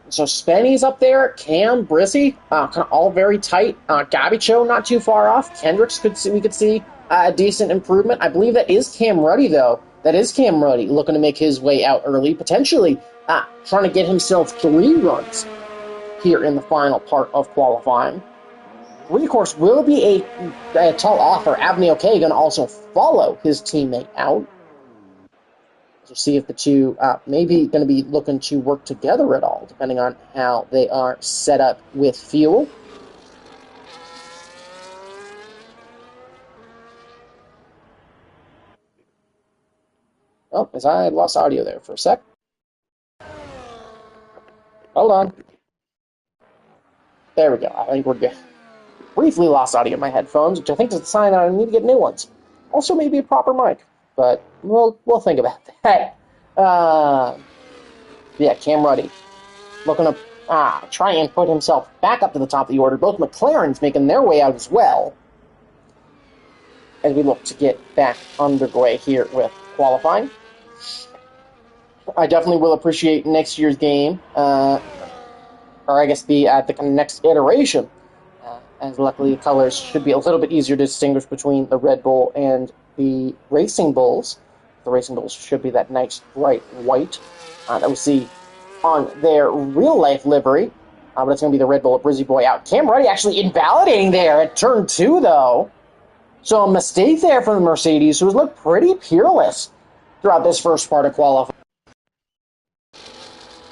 So Spenny's up there, Cam, Brissy, kind of all very tight. Gabicho not too far off. Kendricks we could see a decent improvement. I believe that is Cam Ruddy, though. That is Cam Ruddy looking to make his way out early, potentially trying to get himself 3 runs here in the final part of qualifying. 3, of course, will be a tall offer. Avni OK going to also follow his teammate out. So see if the two maybe going to be looking to work together at all, depending on how they are set up with fuel. Oh, as I lost audio there for a sec. Hold on. There we go. I think we're good. Briefly lost audio in my headphones, which I think is a sign that I need to get new ones. Also, maybe a proper mic, but we'll think about that. Yeah, Cam Ruddy looking to try and put himself back up to the top of the order. Both McLarens making their way out as well, as we look to get back underway here with qualifying. I definitely will appreciate next year's game, or I guess the next iteration, as luckily the colors should be a little bit easier to distinguish between the Red Bull and the Racing Bulls. The Racing Bulls should be that nice bright white that we see on their real-life livery, but it's going to be the Red Bull at Brizzy Boy out. Cam Ruddy actually invalidating there at turn 2, though. So a mistake there for the Mercedes, who's looked pretty peerless throughout this first part of qualifying.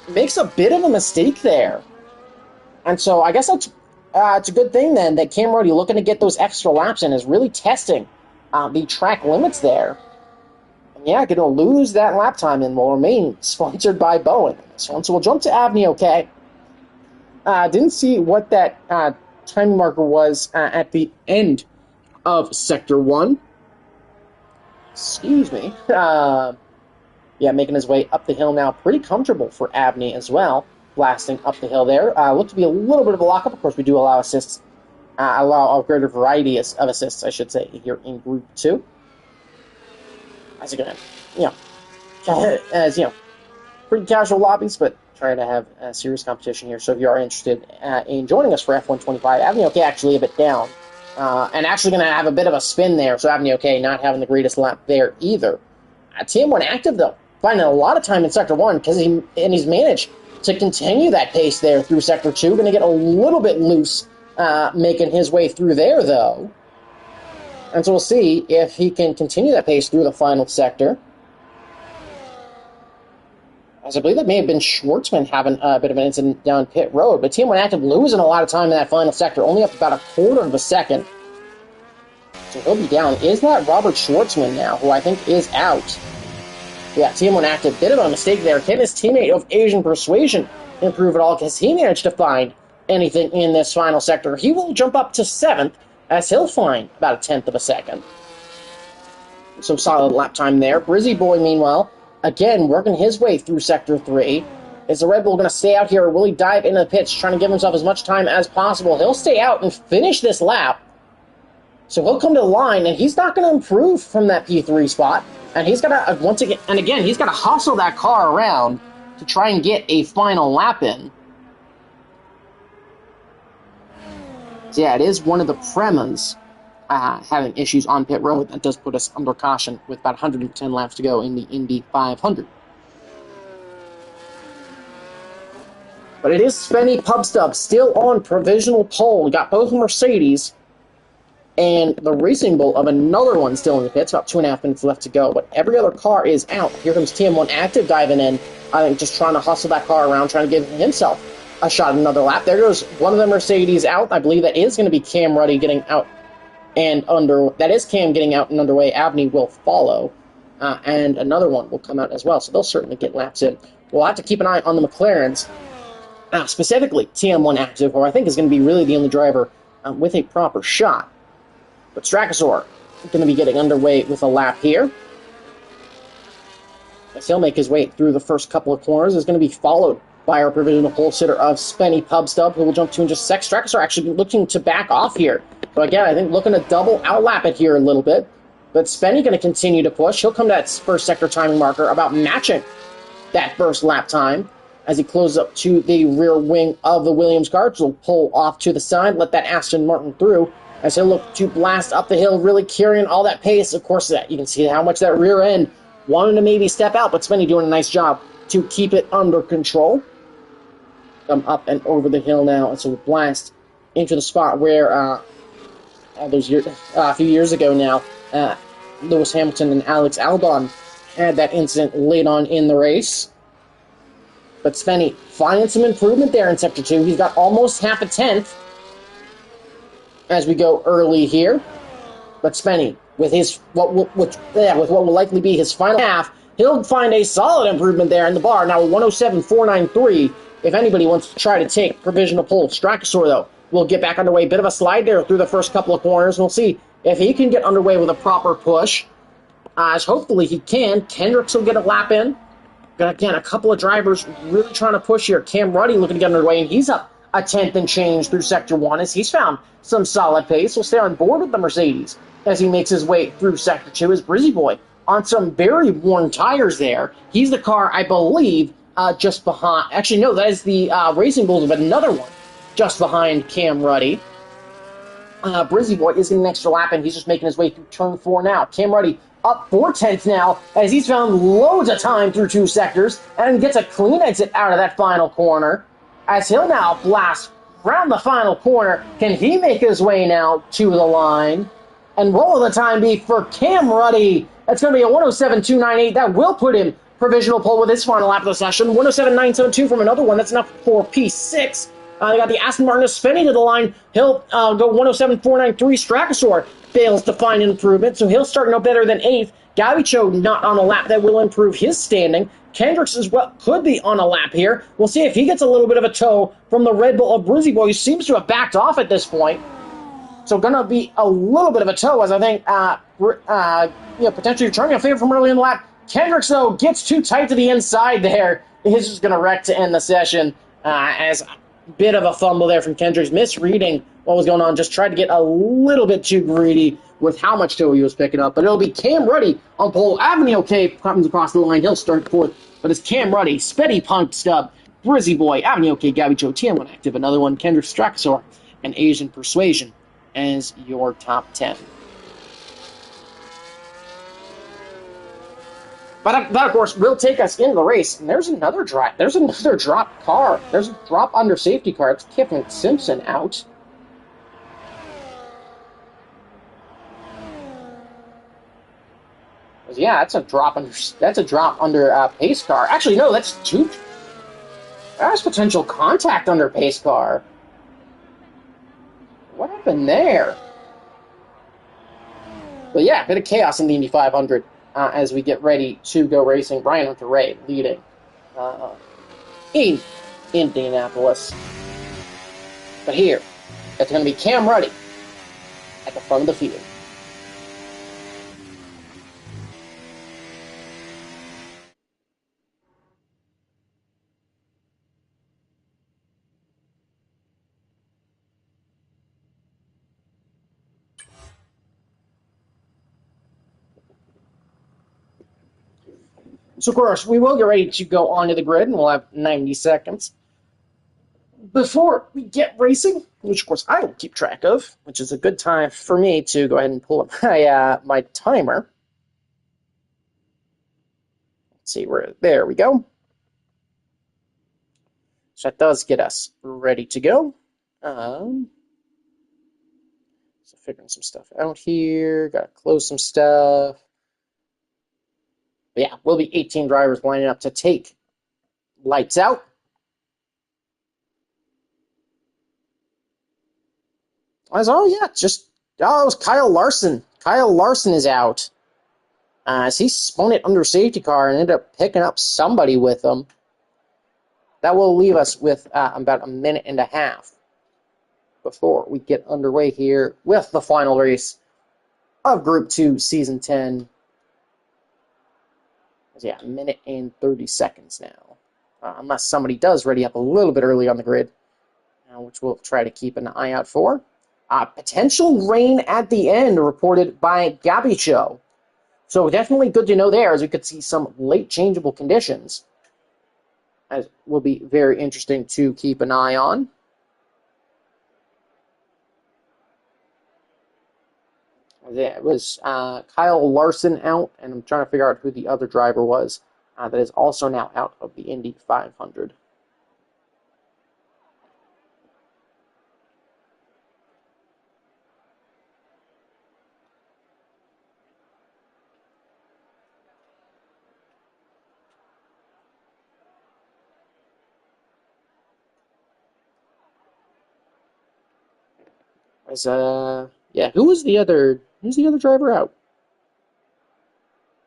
Makes a bit of a mistake there. And so I guess it's a good thing then that Cam Ruddy, looking to get those extra laps in, is really testing the track limits there. And yeah, going to lose that lap time and will remain sponsored by Bowen. So we'll jump to Avenue, okay. Didn't see what that time marker was at the end of Sector 1. Excuse me. Yeah, making his way up the hill now. Pretty comfortable for Abney as well. Blasting up the hill there. Looked to be a little bit of a lockup. Of course, we do allow assists. Allow a greater variety of assists, I should say, here in Group 2. As again, pretty casual lobbies, but trying to have serious competition here. So if you are interested in joining us for F125, Avenue OK actually a bit down. And actually going to have a bit of a spin there, so Avenue OK not having the greatest lap there either. TM1 active, though, finding a lot of time in Sector 1, because he's managed to continue that pace there through Sector 2. Going to get a little bit loose making his way through there, though. And so we'll see if he can continue that pace through the final sector. As I believe that may have been Schwartzman having a bit of an incident down pit road, but TM1 active losing a lot of time in that final sector, only up about a quarter of a second. So he'll be down. Is that Robert Schwartzman now, who I think is out? Yeah, TM1 active, bit of a mistake there. Can his teammate of Asian persuasion improve at all? Because he managed to find anything in this final sector. He will jump up to 7th, as he'll find about a 10th of a second. So solid lap time there. Brizzy Boy, meanwhile, again, working his way through Sector 3. Is the Red Bull going to stay out here, or will he dive into the pits, trying to give himself as much time as possible? He'll stay out and finish this lap. So he'll come to the line, and he's not going to improve from that P3 spot. And he's got to, once again, he's got to hustle that car around to try and get a final lap in. So yeah, it is one of the Premas having issues on pit road. That does put us under caution with about 110 laps to go in the Indy 500. But it is Spenny Pubstub still on provisional pole. We got both Mercedes and the Racing Bull of another one still in the pits. About 2.5 minutes left to go. But every other car is out. Here comes TM1 active diving in. I think just trying to hustle that car around, trying to give himself a shot at another lap. There goes one of the Mercedes out. I believe that is going to be Cam Ruddy getting out and under. That is Cam getting out and underway. Abney will follow. And another one will come out as well. So they'll certainly get laps in. We'll have to keep an eye on the McLarens. Specifically, TM1 active, who I think is going to be really the only driver with a proper shot. But Strakosaur going to be getting underway with a lap here. As he'll make his way through the first couple of corners, is going to be followed by our provisional pole sitter of Spenny Pubstub, who will jump to in just a sec. Strakosaur actually looking to back off here. So again, I think looking to double outlap it here a little bit. But Spenny going to continue to push. He'll come to that first sector timing marker, about matching that first lap time, as he closes up to the rear wing of the Williams car. So he'll pull off to the side, let that Aston Martin through, as he'll look to blast up the hill, really carrying all that pace. Of course, that you can see how much that rear end wanted to maybe step out, but Spenny doing a nice job to keep it under control. Come up and over the hill now, and so we blast into the spot where a few years ago now, Lewis Hamilton and Alex Albon had that incident late on in the race. But Spenny finding some improvement there in Sector 2. He's got almost half a tenth as we go early here. But Spenny, with his what will likely be his final half, he'll find a solid improvement there in the bar. Now 107.493. If anybody wants to try to take provisional pole, Strachosaur, though, will get back underway. Bit of a slide there through the first couple of corners. We'll see if he can get underway with a proper push. As hopefully he can. Kendricks will get a lap in. But again, a couple of drivers really trying to push here. Cam Ruddy looking to get underway, and he's up a tenth and change through Sector 1 as he's found some solid pace. We'll stay on board with the Mercedes as he makes his way through Sector 2 as Brizzy Boy on some very worn tires there. He's the car, I believe, just behind. Actually, no, that is the Racing Bulls of another one just behind Cam Ruddy. Brizzy Boy is getting an extra lap, and he's just making his way through Turn 4 now. Cam Ruddy up 4/10 now as he's found loads of time through two sectors and gets a clean exit out of that final corner as he'll now blast round the final corner. Can he make his way now to the line? And what will the time be for Cam Ruddy? That's going to be a 107.298. That will put him provisional pole with his final lap of the session. 107.972 from another one. That's enough for P6. They got the Aston Martin spinning to the line. He'll go 107.493. Strachosaur fails to find an improvement, so he'll start no better than 8th. Gabicho not on a lap. That will improve his standing. Kendricks as well could be on a lap here. We'll see if he gets a little bit of a tow from the Red Bull of Brizzy Boy, who seems to have backed off at this point. So going to be a little bit of a tow, as I think potentially returning a favor from early in the lap. Kendricks, though, gets too tight to the inside there. He's just going to wreck to end the session as a bit of a fumble there from Kendricks, misreading what was going on, just tried to get a little bit too greedy with how much tow he was picking up. But it'll be Cam Ruddy on pole. Avenue OK comes across the line. He'll start fourth. But it's Cam Ruddy, Spetty Punk Stub, Brizzy Boy, Avenue OK, Gabicho, TM1 Active, another one, Kendricks, Strachosaur, and Asian Persuasion as your top 10. But that, of course, will take us into the race. And there's another drop. There's another drop car. There's a drop under safety car. It's Kiffin Simpson out. Yeah, that's a drop under pace car. Actually, no, that's two. That's potential contact under pace car. What happened there? But yeah, a bit of chaos in the Indy 500 as we get ready to go racing. Brian Hunter Ray leading in Indianapolis. But here, it's going to be Cam Ruddy at the front of the field. So, of course, we will get ready to go onto the grid, and we'll have 90 seconds before we get racing, which, of course, I will keep track of, which is a good time for me to go ahead and pull up my timer. Let's see, there we go. So that does get us ready to go. So figuring some stuff out here. Got to close some stuff. But yeah, we'll be 18 drivers lining up to take lights out. It was Kyle Larson. Kyle Larson is out. As he spun it under safety car and ended up picking up somebody with him. That will leave us with about a minute and a half before we get underway here with the final race of Group 2, Season 10. Yeah, a minute and 30 seconds now. Unless somebody does ready up a little bit early on the grid, which we'll try to keep an eye out for. Potential rain at the end reported by Gabicho. So definitely good to know there, as we could see some late changeable conditions. As will be very interesting to keep an eye on. Yeah, it was Kyle Larson out, and I'm trying to figure out who the other driver was that is also now out of the Indy 500. Who's the other driver out?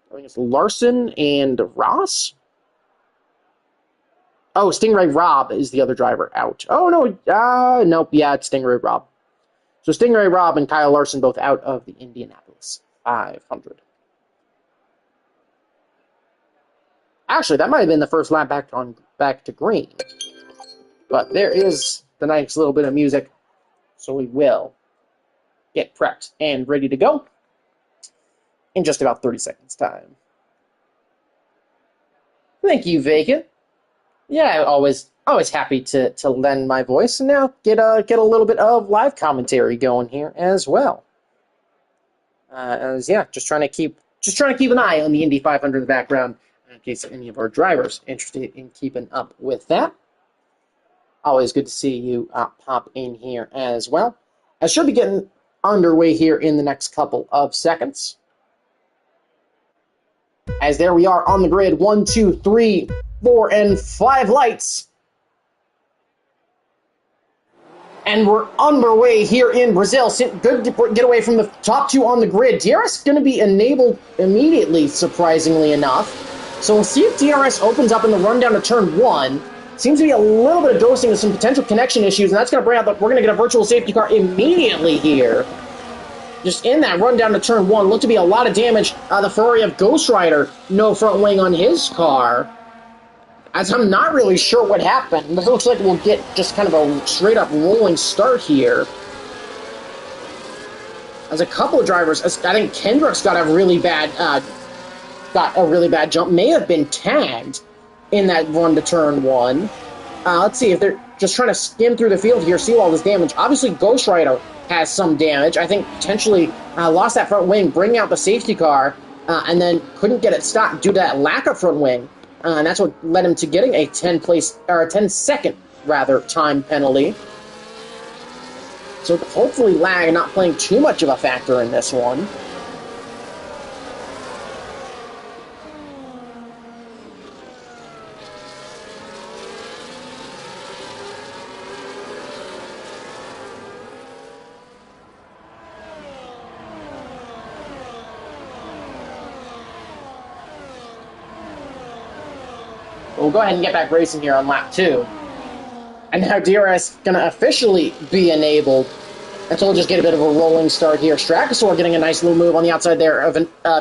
I think it's Larson and Ross. Oh, Stingray Rob is the other driver out. Oh, no. Nope. Yeah, it's Stingray Rob. So Stingray Rob and Kyle Larson both out of the Indianapolis 500. Actually, that might have been the first lap back to green. But there is the nice little bit of music. So we will get prepped and ready to go in just about 30 seconds time. Thank you, Vacant. Yeah, always happy to lend my voice, and now get a little bit of live commentary going here as well. Just trying to keep an eye on the Indy 500 in the background in case any of our drivers interested in keeping up with that. Always good to see you pop in here as well. I should be getting underway here in the next couple of seconds. As there we are on the grid, 1, 2, 3, 4, and 5 lights. And we're underway here in Brazil. Good to get away from the top two on the grid. DRS going to be enabled immediately, surprisingly enough. So we'll see if DRS opens up in the run down to turn 1. Seems to be a little bit of dosing with some potential connection issues, and that's going to bring out we're going to get a virtual safety car immediately here. Just in that run down to turn 1, looked to be a lot of damage. The Ferrari of Ghost Rider, no front wing on his car. As I'm not really sure what happened, but it looks like we'll get just kind of a straight-up rolling start here. As a couple of drivers, I think Kendrick's got a really bad jump, may have been tagged in that run to turn 1. Let's see if they're just trying to skim through the field here, see all this damage. Obviously, Ghost Rider has some damage. I think potentially lost that front wing, bringing out the safety car, and then couldn't get it stopped due to that lack of front wing. And that's what led him to getting a 10-second time penalty. So hopefully lag not playing too much of a factor in this one. We'll go ahead and get back racing here on lap 2. And now DRS going to officially be enabled. And so we'll just get a bit of a rolling start here. Strakosaur getting a nice little move on the outside there of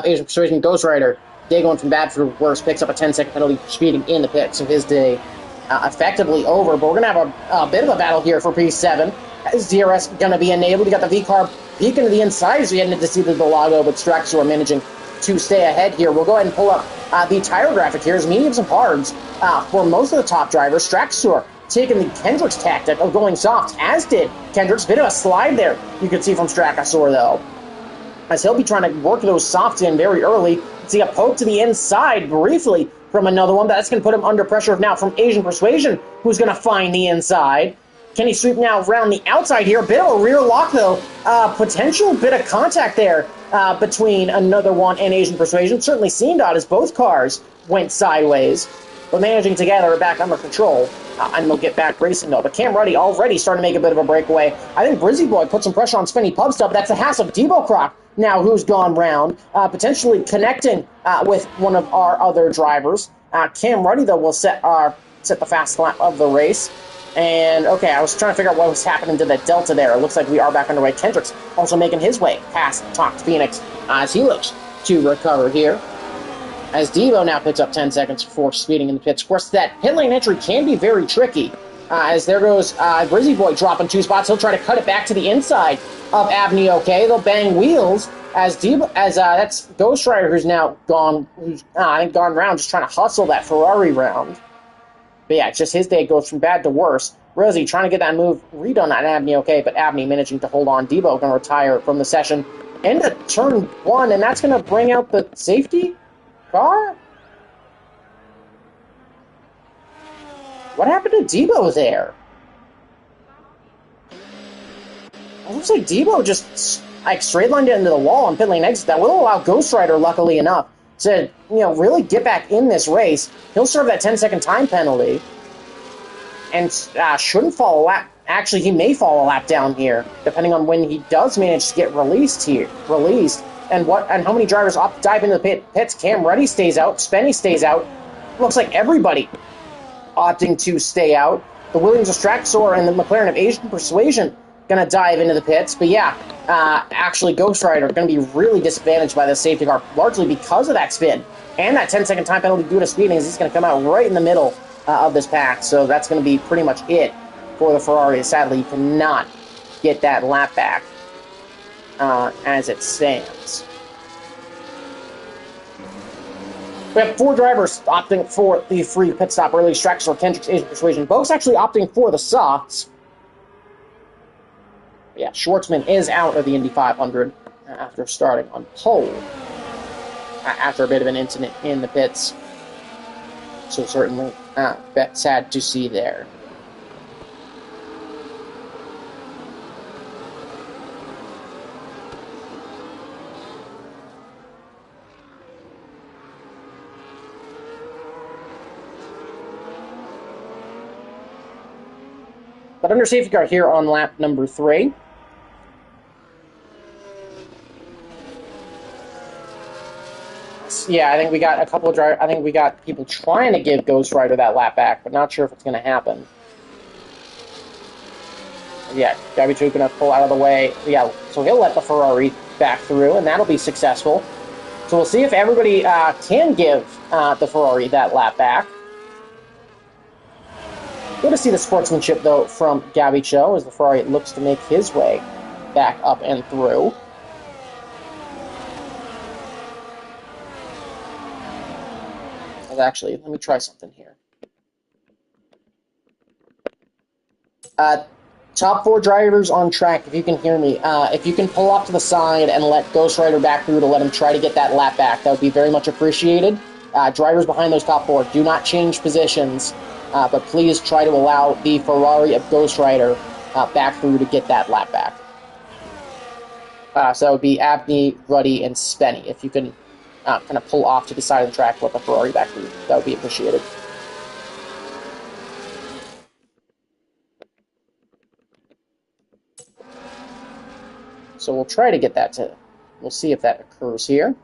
Asian Persuasion Ghost Rider. Day going from bad for worse, picks up a 10-second penalty for speeding in the pit. So his day effectively over. But we're going to have a bit of a battle here for P7. Is DRS going to be enabled? You got the V-car peeking to the inside as we head into the Delago, but Strakosaur managing to stay ahead here. We'll go ahead and pull up the tire graphic here as mediums and hards for most of the top drivers. Strakosaur taking the Kendrick's tactic of going soft, as did Kendrick's. Bit of a slide there you could see from Strakosaur, though, as he'll be trying to work those softs in very early. See a poke to the inside briefly from another one, but that's going to put him under pressure now from Asian Persuasion, who's going to find the inside. Can he sweep now around the outside here? Bit of a rear lock, though. Potential bit of contact there between another one and Asian Persuasion. Certainly seemed odd as both cars went sideways, but managing to gather it back under control. And they'll get back racing, though. But Cam Ruddy already starting to make a bit of a breakaway. I think Brizzy Boy put some pressure on Spenny Pubstub, but that's the Haas of Debo Croc now who's gone round, potentially connecting with one of our other drivers. Cam Ruddy, though, will set the fast lap of the race. And, okay, I was trying to figure out what was happening to that delta there. It looks like we are back underway. Kendrick's also making his way past Talked Phoenix as he looks to recover here. As Devo now picks up 10 seconds before speeding in the pits. Of course, that pit lane entry can be very tricky. As there goes Brizzy Boy dropping 2 spots. He'll try to cut it back to the inside of Abney. Okay, they'll bang wheels as that's Ghost Rider who's now gone, I think gone round, just trying to hustle that Ferrari round. But yeah, it's just his day goes from bad to worse. Rosie trying to get that move redone on Abney. Okay, but Abney managing to hold on. Devo going to retire from the session into turn 1, and that's going to bring out the safety car? What happened to Debo there? It looks like Debo just straight lined it into the wall on pit lane exit. That will allow Ghost Rider, luckily enough, to really get back in this race. He'll serve that 10-second time penalty and shouldn't fall Actually, he may fall a lap down here, depending on when he does manage to get released. And how many drivers opt to dive into the pits. Cam Reddy stays out. Spenny stays out. Looks like everybody opting to stay out. The Williams of Straxor and the McLaren of Asian Persuasion going to dive into the pits. But yeah, actually Ghost Rider going to be really disadvantaged by this safety car, largely because of that spin. And that 10-second time penalty due to speeding, as he's going to come out right in the middle of this pack. So that's going to be pretty much it for the Ferrari. Sadly, you cannot get that lap back as it stands. We have 4 drivers opting for the free pit stop early. Straxor, Kendrick's Asian Persuasion. Both actually opting for the softs. Yeah, Schwartzman is out of the Indy 500 after starting on pole after a bit of an incident in the pits. So certainly sad to see there. But under safety car here on lap number 3. Yeah, I think we got a couple of drivers. I think we got people trying to give Ghost Rider that lap back, but not sure if it's going to happen. Yeah, Gabby-Chu going to pull out of the way. Yeah, so he'll let the Ferrari back through, and that'll be successful. So we'll see if everybody can give the Ferrari that lap back. Good to see the sportsmanship, though, from Gabby-Chu as the Ferrari looks to make his way back up and through. Actually, let me try something here. Top 4 drivers on track, if you can hear me. If you can pull off to the side and let Ghost Rider back through to let him try to get that lap back, that would be very much appreciated. Drivers behind those top 4, do not change positions, but please try to allow the Ferrari of Ghost Rider back through to get that lap back. So that would be Abney, Ruddy, and Spenny. If you can kind of pull off to the side of the track, let the Ferrari back through. That would be appreciated. So we'll try to get that to... We'll see if that occurs here.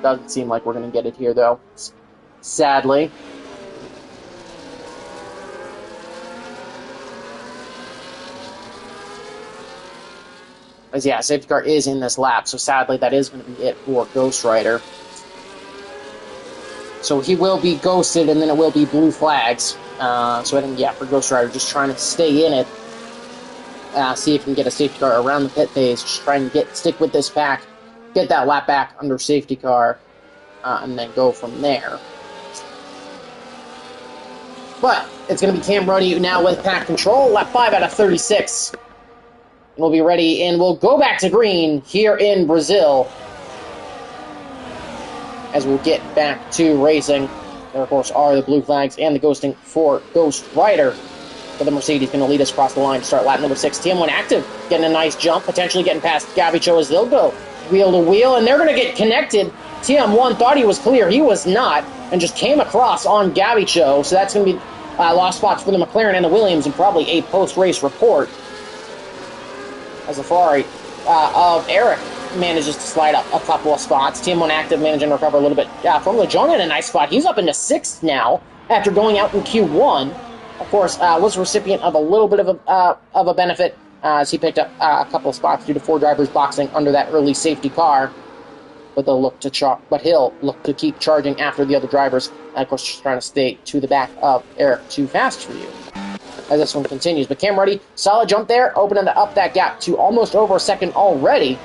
Doesn't seem like we're going to get it here, though. Sadly. As yeah, safety car is in this lap, so sadly that is going to be it for Ghost Rider. So he will be ghosted, and then it will be blue flags. So I think, yeah, for Ghost Rider, just trying to stay in it. See if he can get a safety car around the pit phase. Just trying to stick with this pack. Get that lap back under safety car, and then go from there. But it's going to be Cam Ruddy now with pack control, lap 5 out of 36. And we'll be ready, and we'll go back to green here in Brazil as we'll get back to racing. There, of course, are the blue flags and the ghosting for Ghost Rider. But the Mercedes going to lead us across the line to start lap number 6. TM1 active, getting a nice jump, potentially getting past Gabby-Chu as they'll go wheel to wheel, and they're going to get connected. TM1 thought he was clear. He was not, and just came across on Gabby-Chu. So that's going to be lost spots for the McLaren and the Williams, and probably a post-race report as the Ferrari of Eric manages to slide up a couple of spots. TM1 active managing to recover a little bit from LeJong in a nice spot. He's up into 6th now after going out in Q1. Of course, was a recipient of a little bit of a benefit as he picked up a couple of spots due to 4 drivers boxing under that early safety car. But he'll look to keep charging after the other drivers. And of course, just trying to stay to the back of Eric. Too fast for you as this one continues. But Cam Ruddy, solid jump there, opening up that gap to almost over a second already.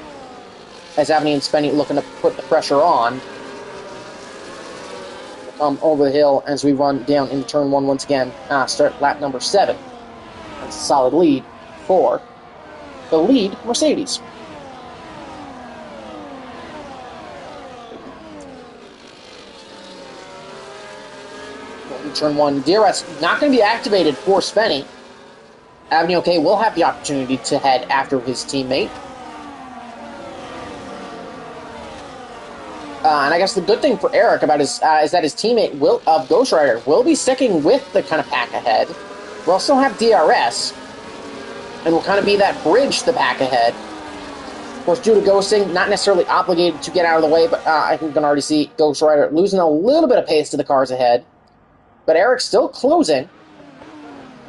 As Avni and Spenny looking to put the pressure on. Over the hill as we run down into turn 1 once again. Start lap number 7 That's a solid lead for the lead Mercedes. Turn 1, DRS not going to be activated for Spenny. Avenue OK will have the opportunity to head after his teammate. And I guess the good thing for Eric about his is that his teammate Ghost Rider will be sticking with the kind of pack ahead. We'll still have DRS, and will kind of be that bridge to the pack ahead. Of course, due to ghosting, not necessarily obligated to get out of the way, but I think you can already see Ghost Rider losing a little bit of pace to the cars ahead. But Eric's still closing.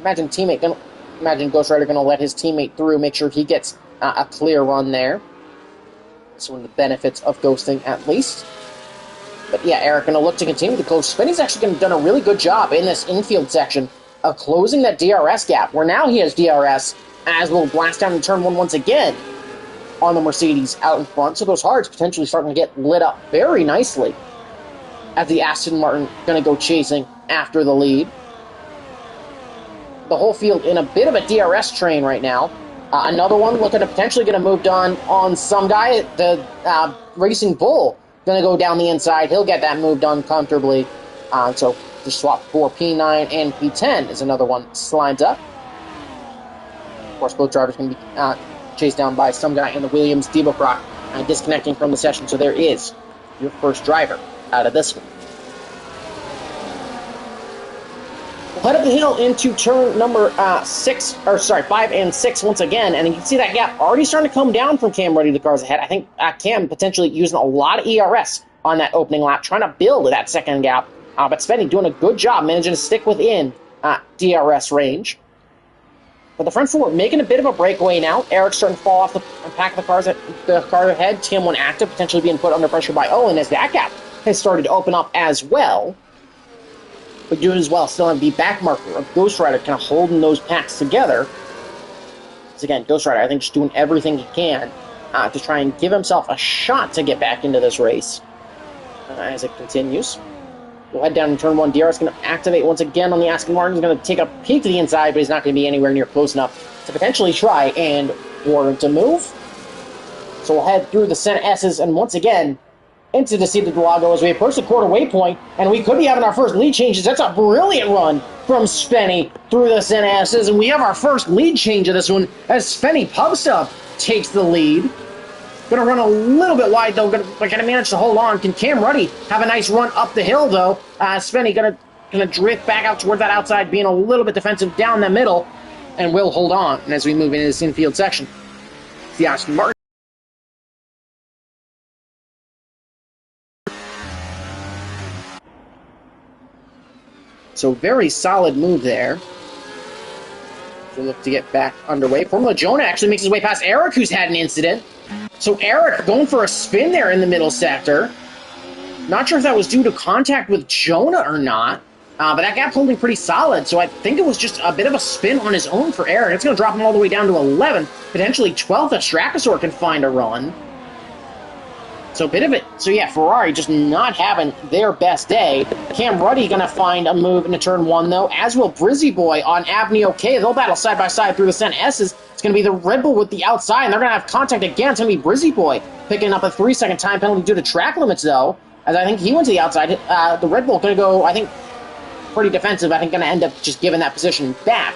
Imagine Ghost Rider going to let his teammate through, make sure he gets a clear run there. That's one of the benefits of ghosting, at least. But yeah, Eric going to look to continue to close. Spenny's actually done a really good job in this infield section of closing that DRS gap, where now he has DRS, as we'll blast down in turn 1 once again on the Mercedes out in front. So those hards potentially starting to get lit up very nicely as the Aston Martin going to go chasing after the lead. The whole field in a bit of a DRS train right now. Another one looking to potentially get a move done on some guy. The Racing Bull going to go down the inside. He'll get that move done comfortably. So just swap for P9 and P10 is another one slides up. Of course, both drivers can be chased down by some guy in the Williams. Debo Croc disconnecting from the session. So there is your first driver out of this one. We'll head up the hill into turn number 5 and 6 once again, and you can see that gap already starting to come down from Cam Ruddy, the cars ahead. I think Cam potentially using a lot of ERS on that opening lap, trying to build that second gap, but Spenny doing a good job managing to stick within DRS range. But the front four making a bit of a breakaway now. Eric's starting to fall off the pack of the car ahead. TM1 active, potentially being put under pressure by Owen as that gap has started to open up as well. But doing as well, still have the back marker of Ghost Rider kind of holding those packs together. So again, Ghost Rider, I think, just doing everything he can to try and give himself a shot to get back into this race as it continues. We'll head down in turn 1. DRS going to activate once again on the Aston Martin. He's going to take a peek to the inside, but he's not going to be anywhere near close enough to potentially try and warrant a move. So we'll head through the Senna S's, and once again, into the Cita del Lago as we approach the quarter waypoint, and we could be having our first lead changes. That's a brilliant run from Spenny through the Senna S's, and we have our first lead change of this one as Spenny Pubstub takes the lead. Going to run a little bit wide, though. Going to manage to hold on. Can Cam Ruddy have a nice run up the hill, though? Spenny going to drift back out toward that outside, being a little bit defensive down the middle, and will hold on as we move into this infield section. The Aston Martin. So very solid move there. So look to get back underway. Formula Jonah actually makes his way past Eric, who's had an incident. So Eric going for a spin there in the middle sector. Not sure if that was due to contact with Jonah or not. But that gap's holding pretty solid. So I think it was just a bit of a spin on his own for Eric. It's going to drop him all the way down to 11. Potentially 12th if Strakasaur can find a run. So a bit of it. So yeah, Ferrari just not having their best day. Cam Ruddy going to find a move into turn 1, though, as will Brizzy Boy on Avenue OK. They'll battle side by side through the Senna S's. It's going to be the Red Bull with the outside, and they're going to have contact again. It's going to be Brizzy Boy picking up a 3-second time penalty due to track limits, though, as I think he went to the outside. The Red Bull going to go, I think, pretty defensive. I think going to end up just giving that position back,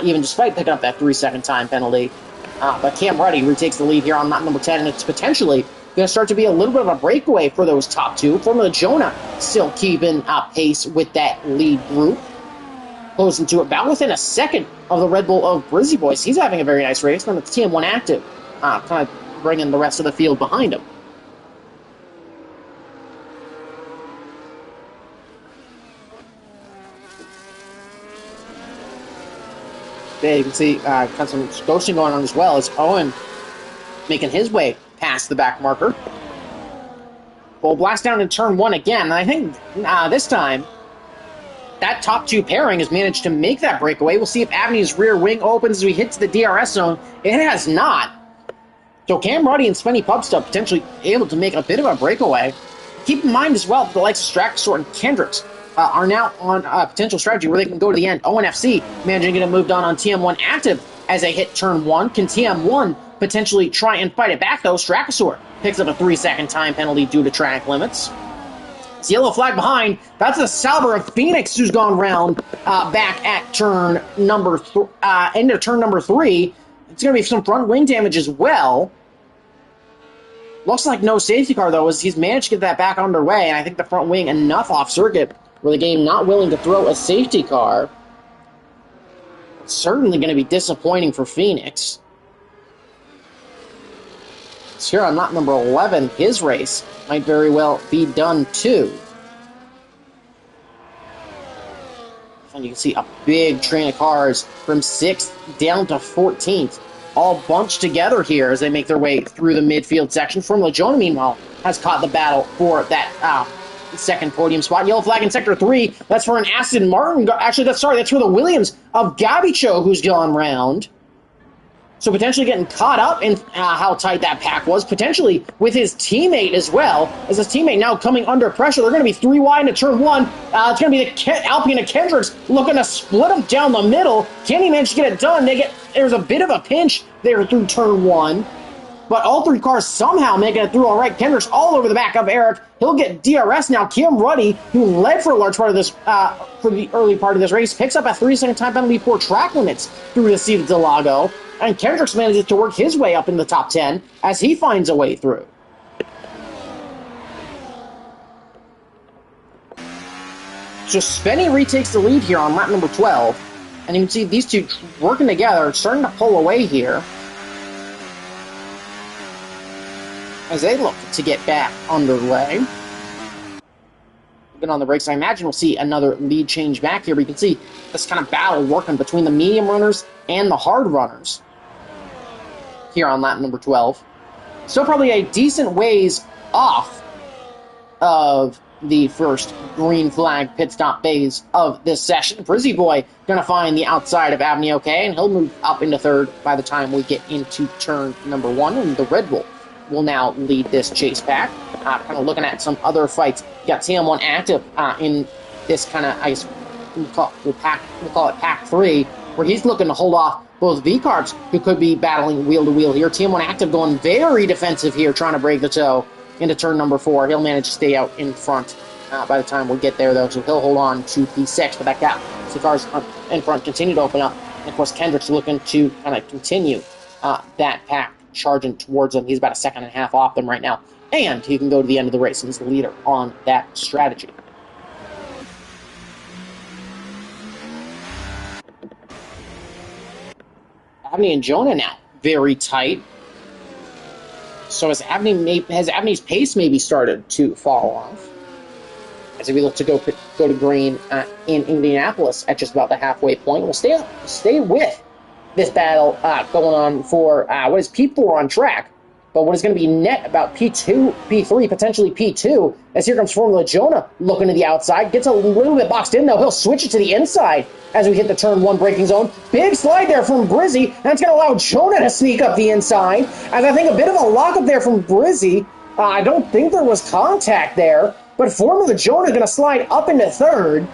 even despite picking up that 3-second time penalty. But Cam Ruddy retakes the lead here on lap number 10, and it's potentially going to start to be a little bit of a breakaway for those top two. Formula Jonah still keeping pace with that lead group. Closing to about within a second of the Red Bull of Brizzy Boys. He's having a very nice race. Then it's TM1 active, kind of bringing the rest of the field behind him. There you can see kind of some ghosting going on as well as Owen making his way past the back marker. We'll blast down in turn 1 again, and I think this time that top two pairing has managed to make that breakaway. We'll see if Avenue's rear wing opens as we hit to the DRS zone. It has not. So Cam Ruddy and Spenny Pubstub potentially able to make a bit of a breakaway. Keep in mind as well that the likes of Strakasaur and Kendricks are now on a potential strategy where they can go to the end. ONFC managing to get it moved on TM1 active as they hit turn 1. Can TM1 potentially try and fight it back, though? Strakosaur picks up a 3-second time penalty due to track limits. It's yellow flag behind. That's the Salver of Phoenix who's gone round back at turn number end of turn number 3. It's going to be some front wing damage as well. Looks like no safety car, though, as he's managed to get that back underway, and I think the front wing enough off circuit where the game not willing to throw a safety car. It's certainly going to be disappointing for Phoenix. It's here on lap number 11. His race might very well be done, too. And you can see a big train of cars from 6th down to 14th. All bunched together here as they make their way through the midfield section. Formula Jonah, meanwhile, has caught the battle for that second podium spot. Yellow flag in Sector 3. That's for an Aston Martin. Actually, that's for the Williams of Gabicho who's gone round. So potentially getting caught up in how tight that pack was, potentially with his teammate as well, as his teammate now coming under pressure. They're going to be 3 wide into turn 1. It's going to be the Alpine and Kendricks looking to split them down the middle. Can he manage to get it done? There's a bit of a pinch there through turn 1, but all 3 cars somehow making it through all right. Kendricks all over the back of Eric. He'll get DRS now. Kim Ruddy, who led for a large part of this, for the early part of this race, picks up a 3-second time penalty for track limits through the seat of Delago. And Kendricks manages to work his way up in the top 10 as he finds a way through. So Spenny retakes the lead here on lap number 12. And you can see these two working together, starting to pull away here as they look to get back underway. Looking on the brakes, I imagine we'll see another lead change back here. But you can see this kind of battle working between the medium runners and the hard runners here on lap number 12. Still probably a decent ways off of the first green flag pit stop phase of this session. Brizzy Boy going to find the outside of Abney okay, and he'll move up into third by the time we get into turn number 1, and the Red Bull will now lead this chase pack. Kind of looking at some other fights. You got TM1 active in this kind of, I guess, we'll call it pack 3, where he's looking to hold off both V-Carbs, who could be battling wheel-to-wheel here. TM1 active going very defensive here, trying to break the toe into turn number 4. He'll manage to stay out in front by the time we get there, though, so he'll hold on to P6, but that gap, so cars in front continue to open up. And, of course, Kendrick's looking to kind of continue that pack, charging towards him. He's about a second and a half off them right now, and he can go to the end of the race, and he's the leader on that strategy. Abney and Jonah now very tight. So has Abney's pace maybe started to fall off? As we look to go to green in Indianapolis at just about the halfway point. We'll stay with this battle going on for what is P4 on track, but what is going to be net about P2, P3, potentially P2, as here comes Formula Jonah looking to the outside. Gets a little bit boxed in, though. He'll switch it to the inside as we hit the turn 1 braking zone. Big slide there from Brizzy, and it's going to allow Jonah to sneak up the inside. As I think a bit of a lockup there from Brizzy. I don't think there was contact there, but Formula Jonah going to slide up into third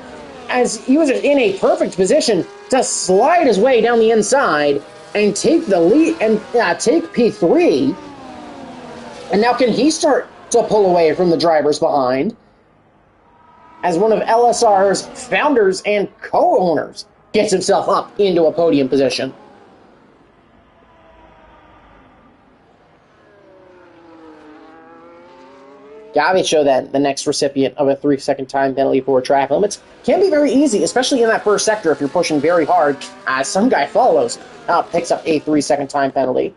as he was in a perfect position to slide his way down the inside and take the lead and take P3. And now can he start to pull away from the drivers behind as one of LSR's founders and co-owners gets himself up into a podium position. Gavi showed that the next recipient of a 3-second time penalty for track limits can be very easy, especially in that first sector if you're pushing very hard. Some guy follows, picks up a 3-second time penalty.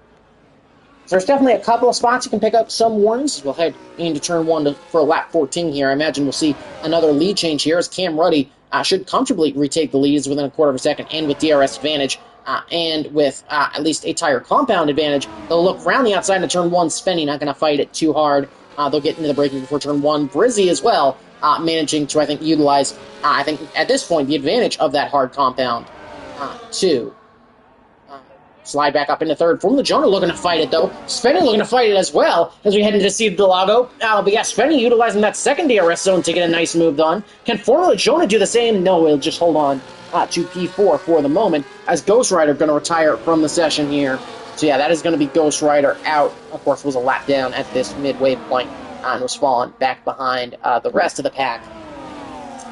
So there's definitely a couple of spots you can pick up some warnings. We'll head into turn 1 for lap 14 here. I imagine we'll see another lead change here as Cam Ruddy should comfortably retake the leads within a quarter of a second, and with DRS advantage and with at least a tire compound advantage. They'll look around the outside into turn 1. Spenny not going to fight it too hard. They'll get into the braking before turn 1. Brizzy as well, managing to, I think, utilize, I think, at this point, the advantage of that hard compound to Slide back up into third. Formula Jonah looking to fight it, though. Spenny looking to fight it as well as we head into Steve Delago. But yeah, Spenny utilizing that second DRS zone to get a nice move done. Can Formula Jonah do the same? No, he'll just hold on to P4 for the moment, as Ghost Rider going to retire from the session here. So yeah, that is going to be Ghost Rider out. Of course, was a lap down at this midway point and was falling back behind the rest of the pack.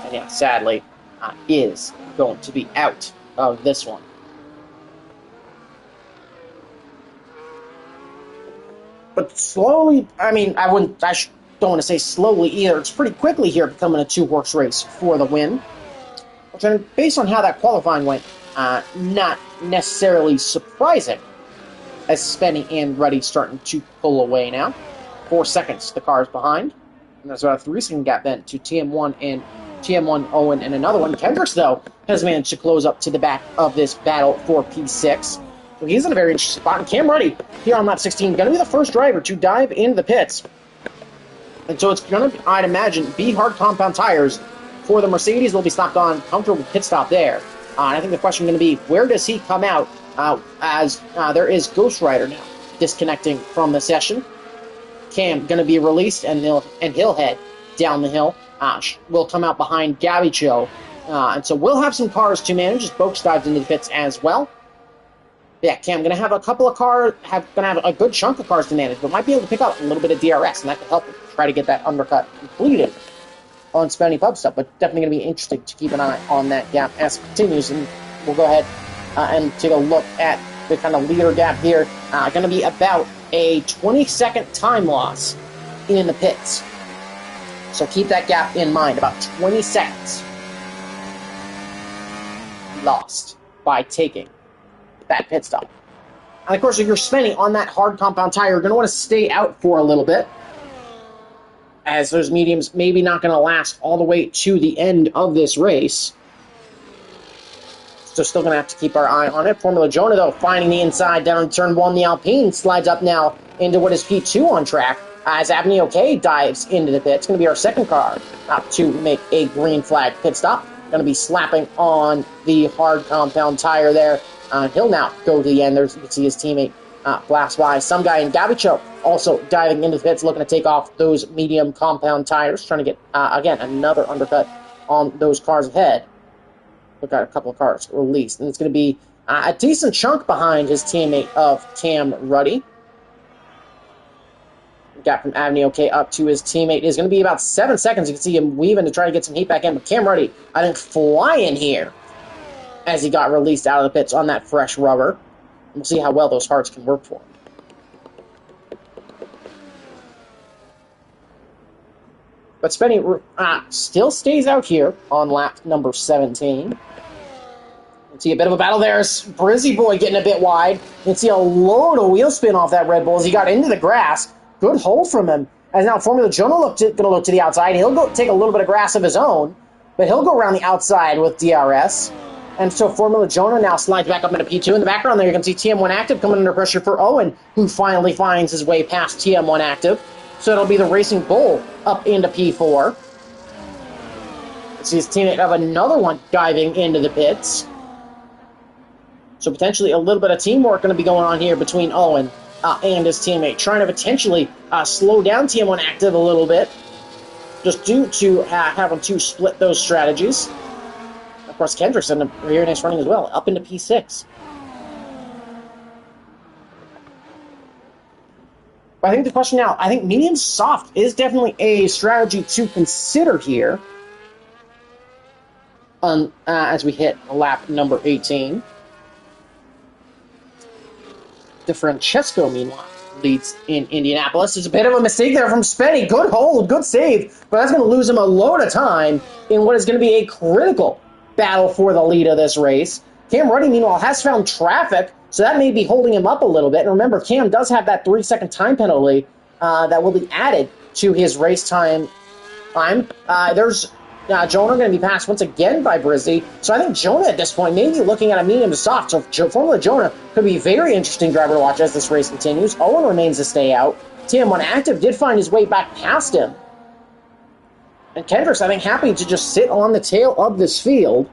And yeah, sadly, is going to be out of this one. But slowly, I mean, I don't want to say slowly either. It's pretty quickly here becoming a two-horse race for the win. Which, based on how that qualifying went, not necessarily surprising. As Spenny and Ruddy starting to pull away now. 4 seconds, the car's behind. And there's about a 3-second gap then to TM1 and TM1, Owen, and another one. Kendricks, though, has managed to close up to the back of this battle for P6. So he's in a very interesting spot. And Cam Ruddy, here on lap 16, going to be the first driver to dive into the pits. And so it's going to, I'd imagine, be hard compound tires for the Mercedes. They'll be stopped on comfortable pit stop there. And I think the question is going to be, where does he come out as there is Ghost Rider now disconnecting from the session. Cam going to be released, and he'll head down the hill. Will come out behind Gavicho. And so we'll have some cars to manage as Boakes dives into the pits as well. Yeah, Cam going to have a couple of cars, going to have a good chunk of cars to manage, but might be able to pick up a little bit of DRS, and that could help him try to get that undercut completed on Spenny Pub stuff. But definitely going to be interesting to keep an eye on that gap as it continues. And we'll go ahead and take a look at the kind of leader gap here. Going to be about a 20-second time loss in the pits. So keep that gap in mind. About 20 seconds lost by taking that pit stop. And of course, if you're spinning on that hard compound tire, you're going to want to stay out for a little bit, as those mediums maybe not going to last all the way to the end of this race. So still going to have to keep our eye on it. Formula Jonah, though, finding the inside down in turn 1. The Alpine slides up now into what is P2 on track, as Abney OK dives into the pit. It's going to be our second car to make a green flag pit stop. Going to be slapping on the hard compound tire there. He'll now go to the end. There's, you can see his teammate blast by. Some guy in Gavicho also diving into the pits, looking to take off those medium compound tires, trying to get, again, another undercut on those cars ahead. We've got a couple of cars released, and it's going to be a decent chunk behind his teammate of Cam Ruddy. Got from Avenue OK up to his teammate is going to be about 7 seconds. You can see him weaving to try to get some heat back in, but Cam Ruddy, I think, flying here as he got released out of the pits on that fresh rubber. We'll see how well those hards can work for him. But Spenny still stays out here on lap number 17. You can see a bit of a battle there. Brizzy Boy getting a bit wide. You can see a load of wheel spin off that Red Bull as he got into the grass. Good hold from him. As now Formula Jonah going to look to the outside. He'll go take a little bit of grass of his own, but he'll go around the outside with DRS. And so Formula Jonah now slides back up into P2. In the background there, you can see TM1 Active coming under pressure for Owen, who finally finds his way past TM1 Active. So it'll be the Racing Bull up into P4. See his teammate of another one diving into the pits. So potentially a little bit of teamwork going to be going on here between Owen and his teammate, trying to potentially slow down TM1 Active a little bit, just due to having to split those strategies. Of course, Kendrick's in a very nice running as well, up into P6. But I think the question now, I think medium soft is definitely a strategy to consider here as we hit lap number 18. DeFrancesco, meanwhile, leads in Indianapolis. There's a bit of a mistake there from Spenny. Good hold, good save, but that's going to lose him a load of time in what is going to be a critical battle for the lead of this race. Cam Ruddy, meanwhile, has found traffic, so that may be holding him up a little bit. And remember, Cam does have that 3-second time penalty that will be added to his race time. There's Jonah going to be passed once again by Brizzy. So I think Jonah at this point may be looking at a medium to soft. So Formula Jonah could be a very interesting driver to watch as this race continues. Owen remains to stay out. TM1 Active did find his way back past him. And Kendrick's, I think, happy to just sit on the tail of this field.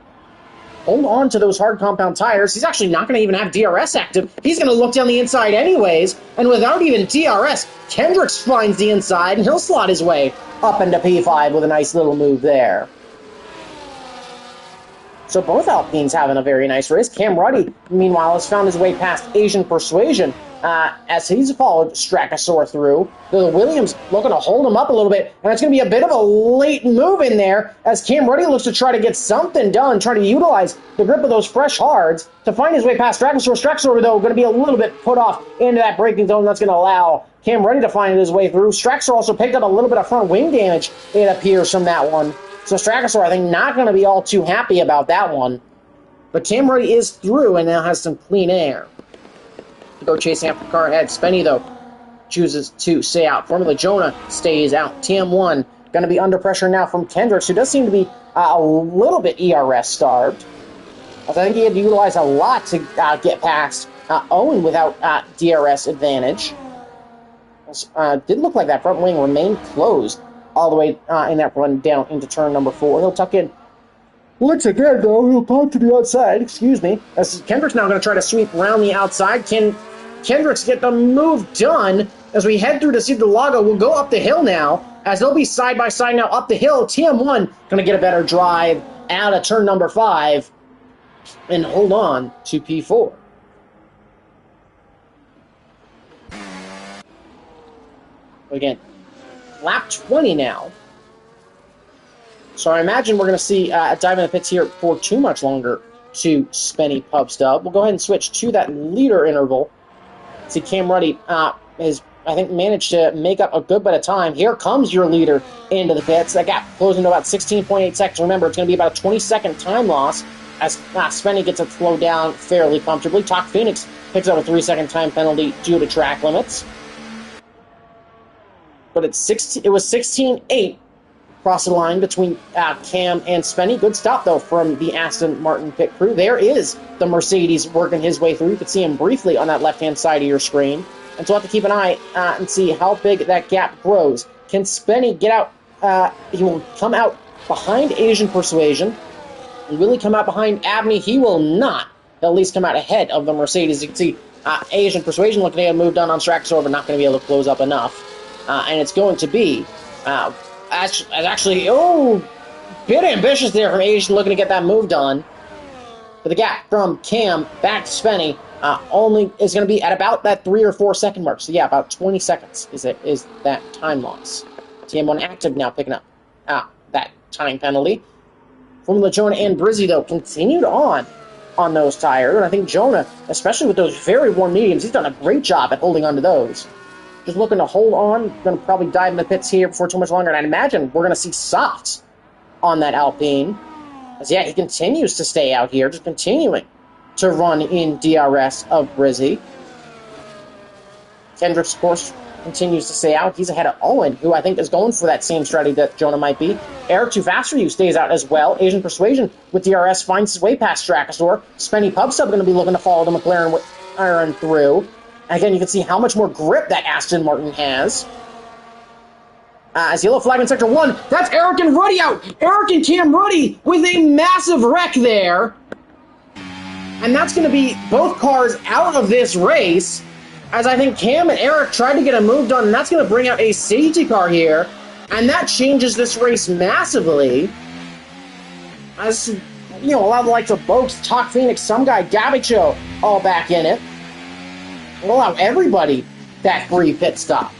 hold on to those hard compound tires. He's actually not going to even have DRS active. He's going to look down the inside anyways, and without even DRS, Kendricks finds the inside, and he'll slot his way up into P5 with a nice little move there. So both Alpines having a very nice race. Cam Ruddy, meanwhile, has found his way past Asian Persuasion as he's followed Strakasaur through. The Williams looking to hold him up a little bit, and it's going to be a bit of a late move in there as Cam Ruddy looks to try to get something done, try to utilize the grip of those fresh hards to find his way past Strakasaur. Strakasaur, though, going to be a little bit put off into that braking zone. That's going to allow Cam Ruddy to find his way through. Strakasaur also picked up a little bit of front wing damage, it appears, from that one. So Strakasaur, I think, not going to be all too happy about that one. But Cam Ruddy is through and now has some clean air to go chasing after the car ahead. Spenny, though, chooses to stay out. Formula Jonah stays out. TM1 going to be under pressure now from Kendricks, who does seem to be a little bit ERS starved. I think he had to utilize a lot to get past Owen without DRS advantage. Did look like that front wing remained closed all the way in that run down into turn number 4. He'll tuck in. Looks again, though. He'll talk to the outside. Excuse me. As Kendricks now going to try to sweep around the outside. Can Kendricks get the move done as we head through to see the Lago? We'll go up the hill now as they'll be side by side now up the hill. TM1 going to get a better drive out of turn number 5 and hold on to P4. Again, lap 20 now. So I imagine we're going to see a dive in the pits here for too much longer to Spenny Pub Stub. We'll go ahead and switch to that leader interval. See, Cam Ruddy has, I think, managed to make up a good bit of time. Here comes your leader into the pits. That gap closing to about 16.8 seconds. Remember, it's going to be about a 20-second time loss as Spenny gets it slowed down fairly comfortably. Talk Phoenix picks up a 3-second time penalty due to track limits. But it was 16.8 across the line between Cam and Spenny. Good stop, though, from the Aston Martin pit crew. There is the Mercedes working his way through. You can see him briefly on that left-hand side of your screen. And so we'll have to keep an eye and see how big that gap grows. Can Spenny get out? He will come out behind Asian Persuasion. And will he come out behind Abney? He will not. He'll at least come out ahead of the Mercedes. You can see Asian Persuasion looking to get moved on Strakasaur, but not going to be able to close up enough. And it's going to be actually, bit ambitious there from Asian looking to get that move done. But the gap from Cam back to Spenny only is going to be at about that 3 or 4 second mark. So yeah, about 20 seconds is that time loss. TM1 active now picking up that time penalty. Formula Jonah and Brizzy, though, continued on those tires. And I think Jonah, especially with those very warm mediums, he's done a great job at holding on to those. Just looking to hold on. Going to probably dive in the pits here before too much longer. And I'd imagine we're going to see softs on that Alpine. As, yeah, he continues to stay out here, just continuing to run in DRS of Brizzy. Kendricks, of course, continues to stay out. He's ahead of Owen, who I think is going for that same strategy that Jonah might be. Eric, too fast for you, stays out as well. Asian Persuasion with DRS finds his way past Strakasaur. Spenny Pub Sub going to be looking to follow the McLaren iron through. Again, you can see how much more grip that Aston Martin has. As yellow flag in Sector 1, that's Eric and Ruddy out! Eric and Cam Ruddy with a massive wreck there. And that's going to be both cars out of this race, as I think Cam and Eric tried to get a move done, and that's going to bring out a safety car here. And that changes this race massively. As, you know, a lot of the likes of Boaks, Talk Phoenix, some guy, Gabicho, all back in it. We'll allow everybody that free pit stop.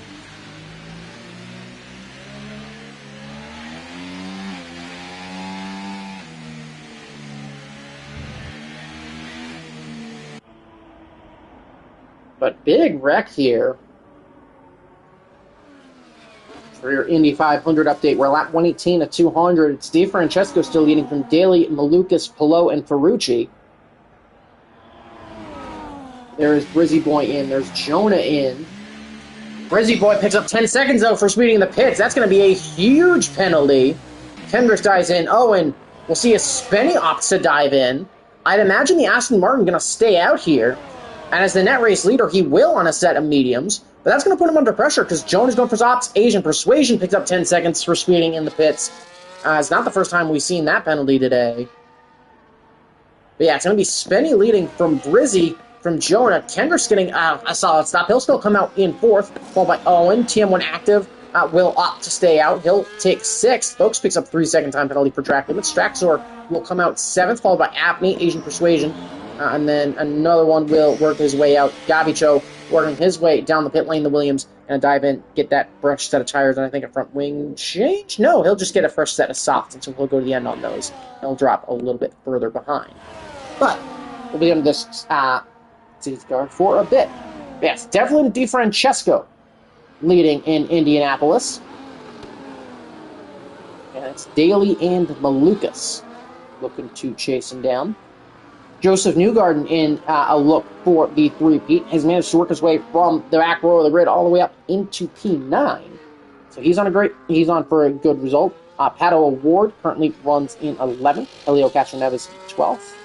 But big wreck here for your Indy 500 update. We're lap 118 to 200. It's Steve Francesco still leading from Daly, Malukas, Pillow, and Ferrucci. There is Brizzy Boy in. There's Jonah in. Brizzy Boy picks up 10 seconds, though, for speeding in the pits. That's going to be a huge penalty. Kendricks dives in. Owen, we'll see a Spenny opts to dive in. I'd imagine the Aston Martin going to stay out here. And as the net race leader, he will on a set of mediums. But that's going to put him under pressure because Jonah's going for his ops. Asian Persuasion picks up 10 seconds for speeding in the pits. It's not the first time we've seen that penalty today. But yeah, it's going to be Spenny leading from Brizzy, from Jonah. Kendrick's getting a solid stop. He'll still come out in 4th, followed by Owen. TM1 active will opt to stay out. He'll take 6th. Folks picks up 3-second time penalty for track limit. Straxor will come out 7th, followed by Apney, Asian Persuasion. And then another one will work his way out. Gabicho working his way down the pit lane, the Williams, and dive in, get that fresh set of tires, and I think a front wing change? No, he'll just get a fresh set of softs, and so he'll go to the end on those. He'll drop a little bit further behind. But we'll be on this safety car for a bit. Yes, Devlin DiFrancesco leading in Indianapolis. And it's Daly and Malukas looking to chase him down. Joseph Newgarden in a look for the three-peat has managed to work his way from the back row of the grid all the way up into P9. So he's on for a good result. Pato Award currently runs in 11th. Elio Castroneves 12th.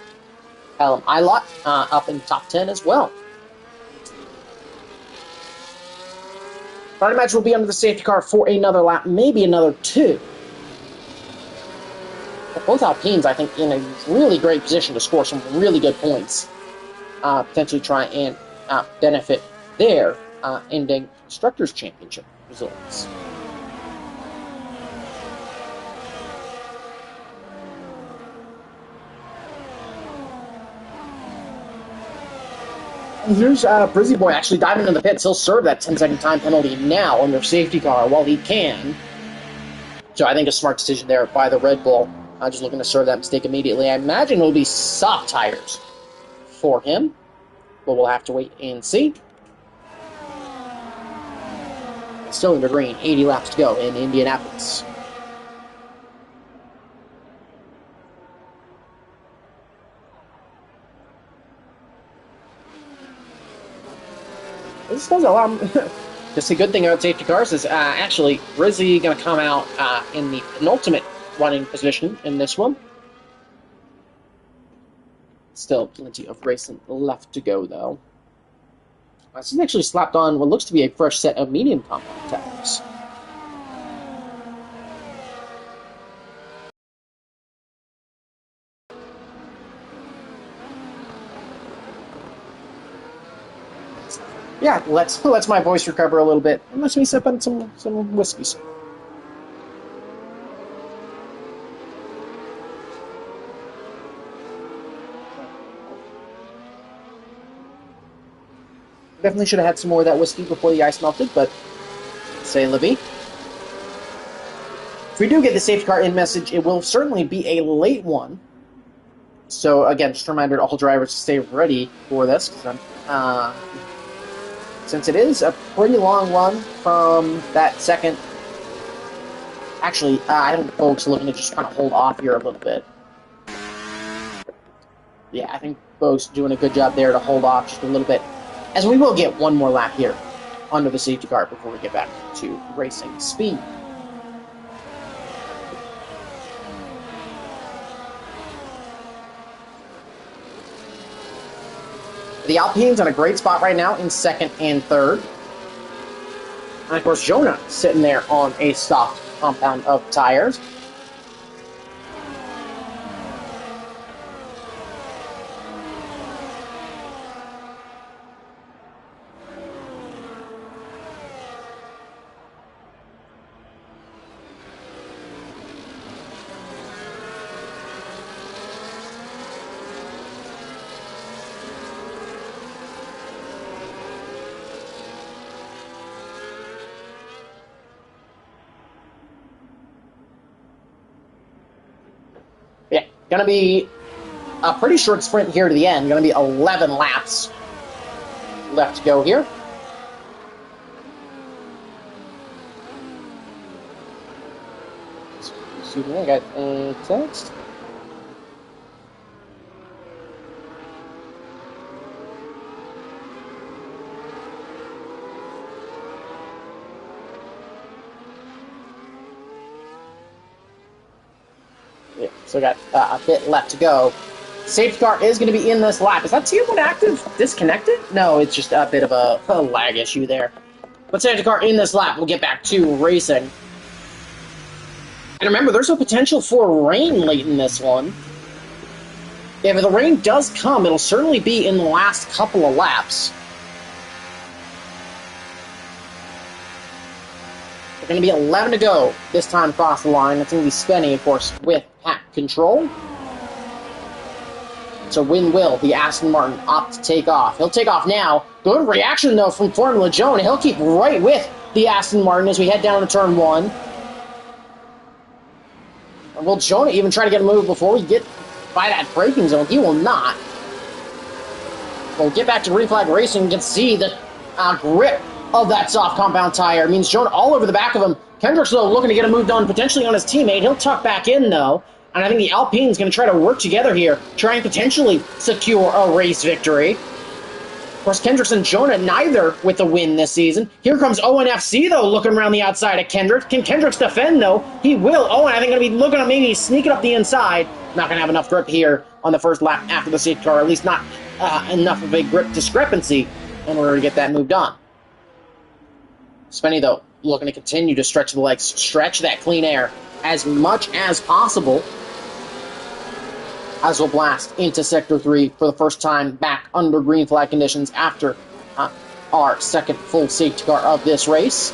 Callum Ilott up in top 10 as well. Friday match will be under the safety car for another lap, maybe another 2. Both Alpines, I think, in a really great position to score some really good points. Potentially try and benefit their ending Constructors' Championship results. And here's Brizzy Boy actually diving into the pits. He'll serve that 10-second time penalty now on their safety car while he can. So I think a smart decision there by the Red Bull. Just looking to serve that mistake immediately. I imagine it'll be soft tires for him, but we'll have to wait and see. Still in the green, 80 laps to go in Indianapolis. This does a lot. Just a good thing about safety cars is actually Rizzy going to come out in the penultimate running position in this one. Still plenty of racing left to go, though. This is actually slapped on what looks to be a fresh set of medium compound tires. Yeah, let's my voice recover a little bit. And let me sip on some whiskeys. Definitely should have had some more of that whiskey before the ice melted, but say la vie. If we do get the safety car in message, it will certainly be a late one. So again, just a reminder to all drivers to stay ready for this, since it is a pretty long run from that second. Actually, I think folks are looking to just kind of hold off here a little bit. Yeah, I think folks doing a good job there to hold off just a little bit. As we will get one more lap here under the safety car before we get back to racing speed. The Alpines on a great spot right now in 2nd and 3rd. And of course, Jonah sitting there on a soft compound of tires. Going to be a pretty short sprint here to the end. Going to be 11 laps left to go here. Excuse me, I got a text. Yeah, so got a bit left to go. Safety car is going to be in this lap. Is that TM1 active disconnected? No, it's just a bit of a lag issue there. But safety car in this lap. We'll get back to racing. And remember, there's a potential for rain late in this one. If the rain does come, it'll certainly be in the last couple of laps. There's going to be 11 to go this time across the line. It's going to be Spenny, of course, with pack control. So when will the Aston Martin opt to take off? He'll take off now. Good reaction, though, from Formula Joe. He'll keep right with the Aston Martin as we head down to turn 1. And will Jonah even try to get a move before we get by that braking zone? He will not. We'll get back to green flag racing. You can see the grip of that soft compound tire. It means Jonah all over the back of him. Kendrick's, though, looking to get a move done potentially on his teammate. He'll tuck back in, though. And I think the Alpine's going to try to work together here, try and potentially secure a race victory. Of course, Kendricks and Jonah neither with a win this season. Here comes Owen FC, though, looking around the outside of Kendrick. Can Kendricks defend, though? He will. Owen, I think, going to be looking at maybe sneaking up the inside. Not going to have enough grip here on the first lap after the safety car, at least not enough of a grip discrepancy in order to get that move done. Spenny, though, looking to continue to stretch the legs, stretch that clean air as much as possible, as we'll blast into Sector 3 for the first time back under green flag conditions after our second full safety car of this race.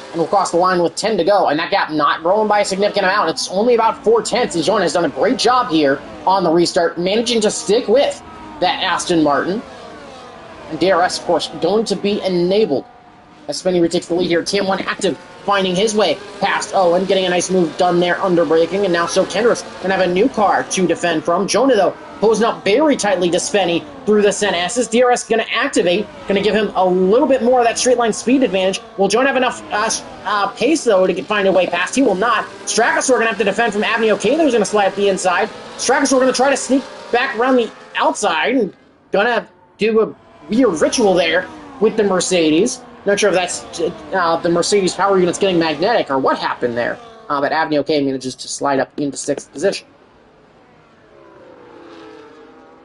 And we'll cross the line with 10 to go, and that gap not growing by a significant amount. It's only about 4/10, and Jonah has done a great job here on the restart, managing to stick with that Aston Martin. And DRS, of course, going to be enabled as Spenny retakes the lead here. TM1 active, finding his way past Owen, getting a nice move done there under braking, and now so Kendrick's going to have a new car to defend from. Jonah, though, posing up very tightly to Spenny through the Sen S's. DRS going to activate, going to give him a little bit more of that straight line speed advantage. Will Jonah have enough pace, though, to find a way past? He will not. Strakasaur going to have to defend from Avenue K. Who's going to slide up the inside. Strakasaur going to try to sneak back around the outside, and going to do a weird ritual there with the Mercedes. Not sure if that's the Mercedes power units getting magnetic or what happened there. But Avenue OK manages to slide up into 6th position.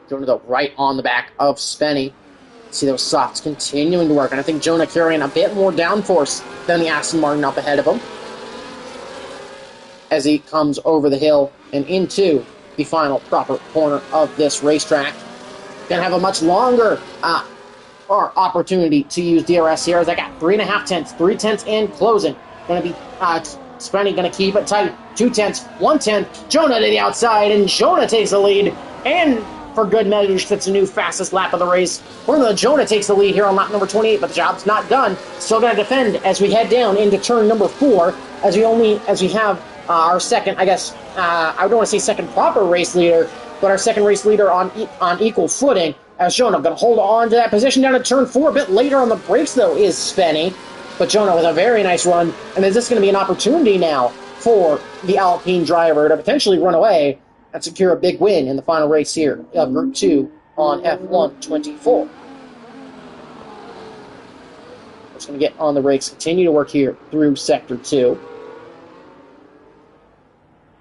Jonah, though, right on the back of Spenny. See those softs continuing to work. And I think Jonah carrying a bit more downforce than the Aston Martin up ahead of him, as he comes over the hill and into the final proper corner of this racetrack. Going to have a much longer or opportunity to use DRS here, as I got 3.5 tenths, 3 tenths and closing. Going to be Spenny going to keep it tight. 2 tenths, 1 tenth. Jonah to the outside, and Jonah takes the lead. And for good measure, sets a new fastest lap of the race. Jonah takes the lead here on lap number 28, but the job's not done. Still going to defend as we head down into turn number 4, as we have our second, I guess, I don't want to say second proper race leader, but our second race leader on equal footing. As Jonah going to hold on to that position down at turn 4. A bit later on the brakes, though, is Spenny. But Jonah with a very nice run. And is this going to be an opportunity now for the Alpine driver to potentially run away and secure a big win in the final race here of Group 2 on F1 24? We're just going to get on the brakes, continue to work here through Sector 2. And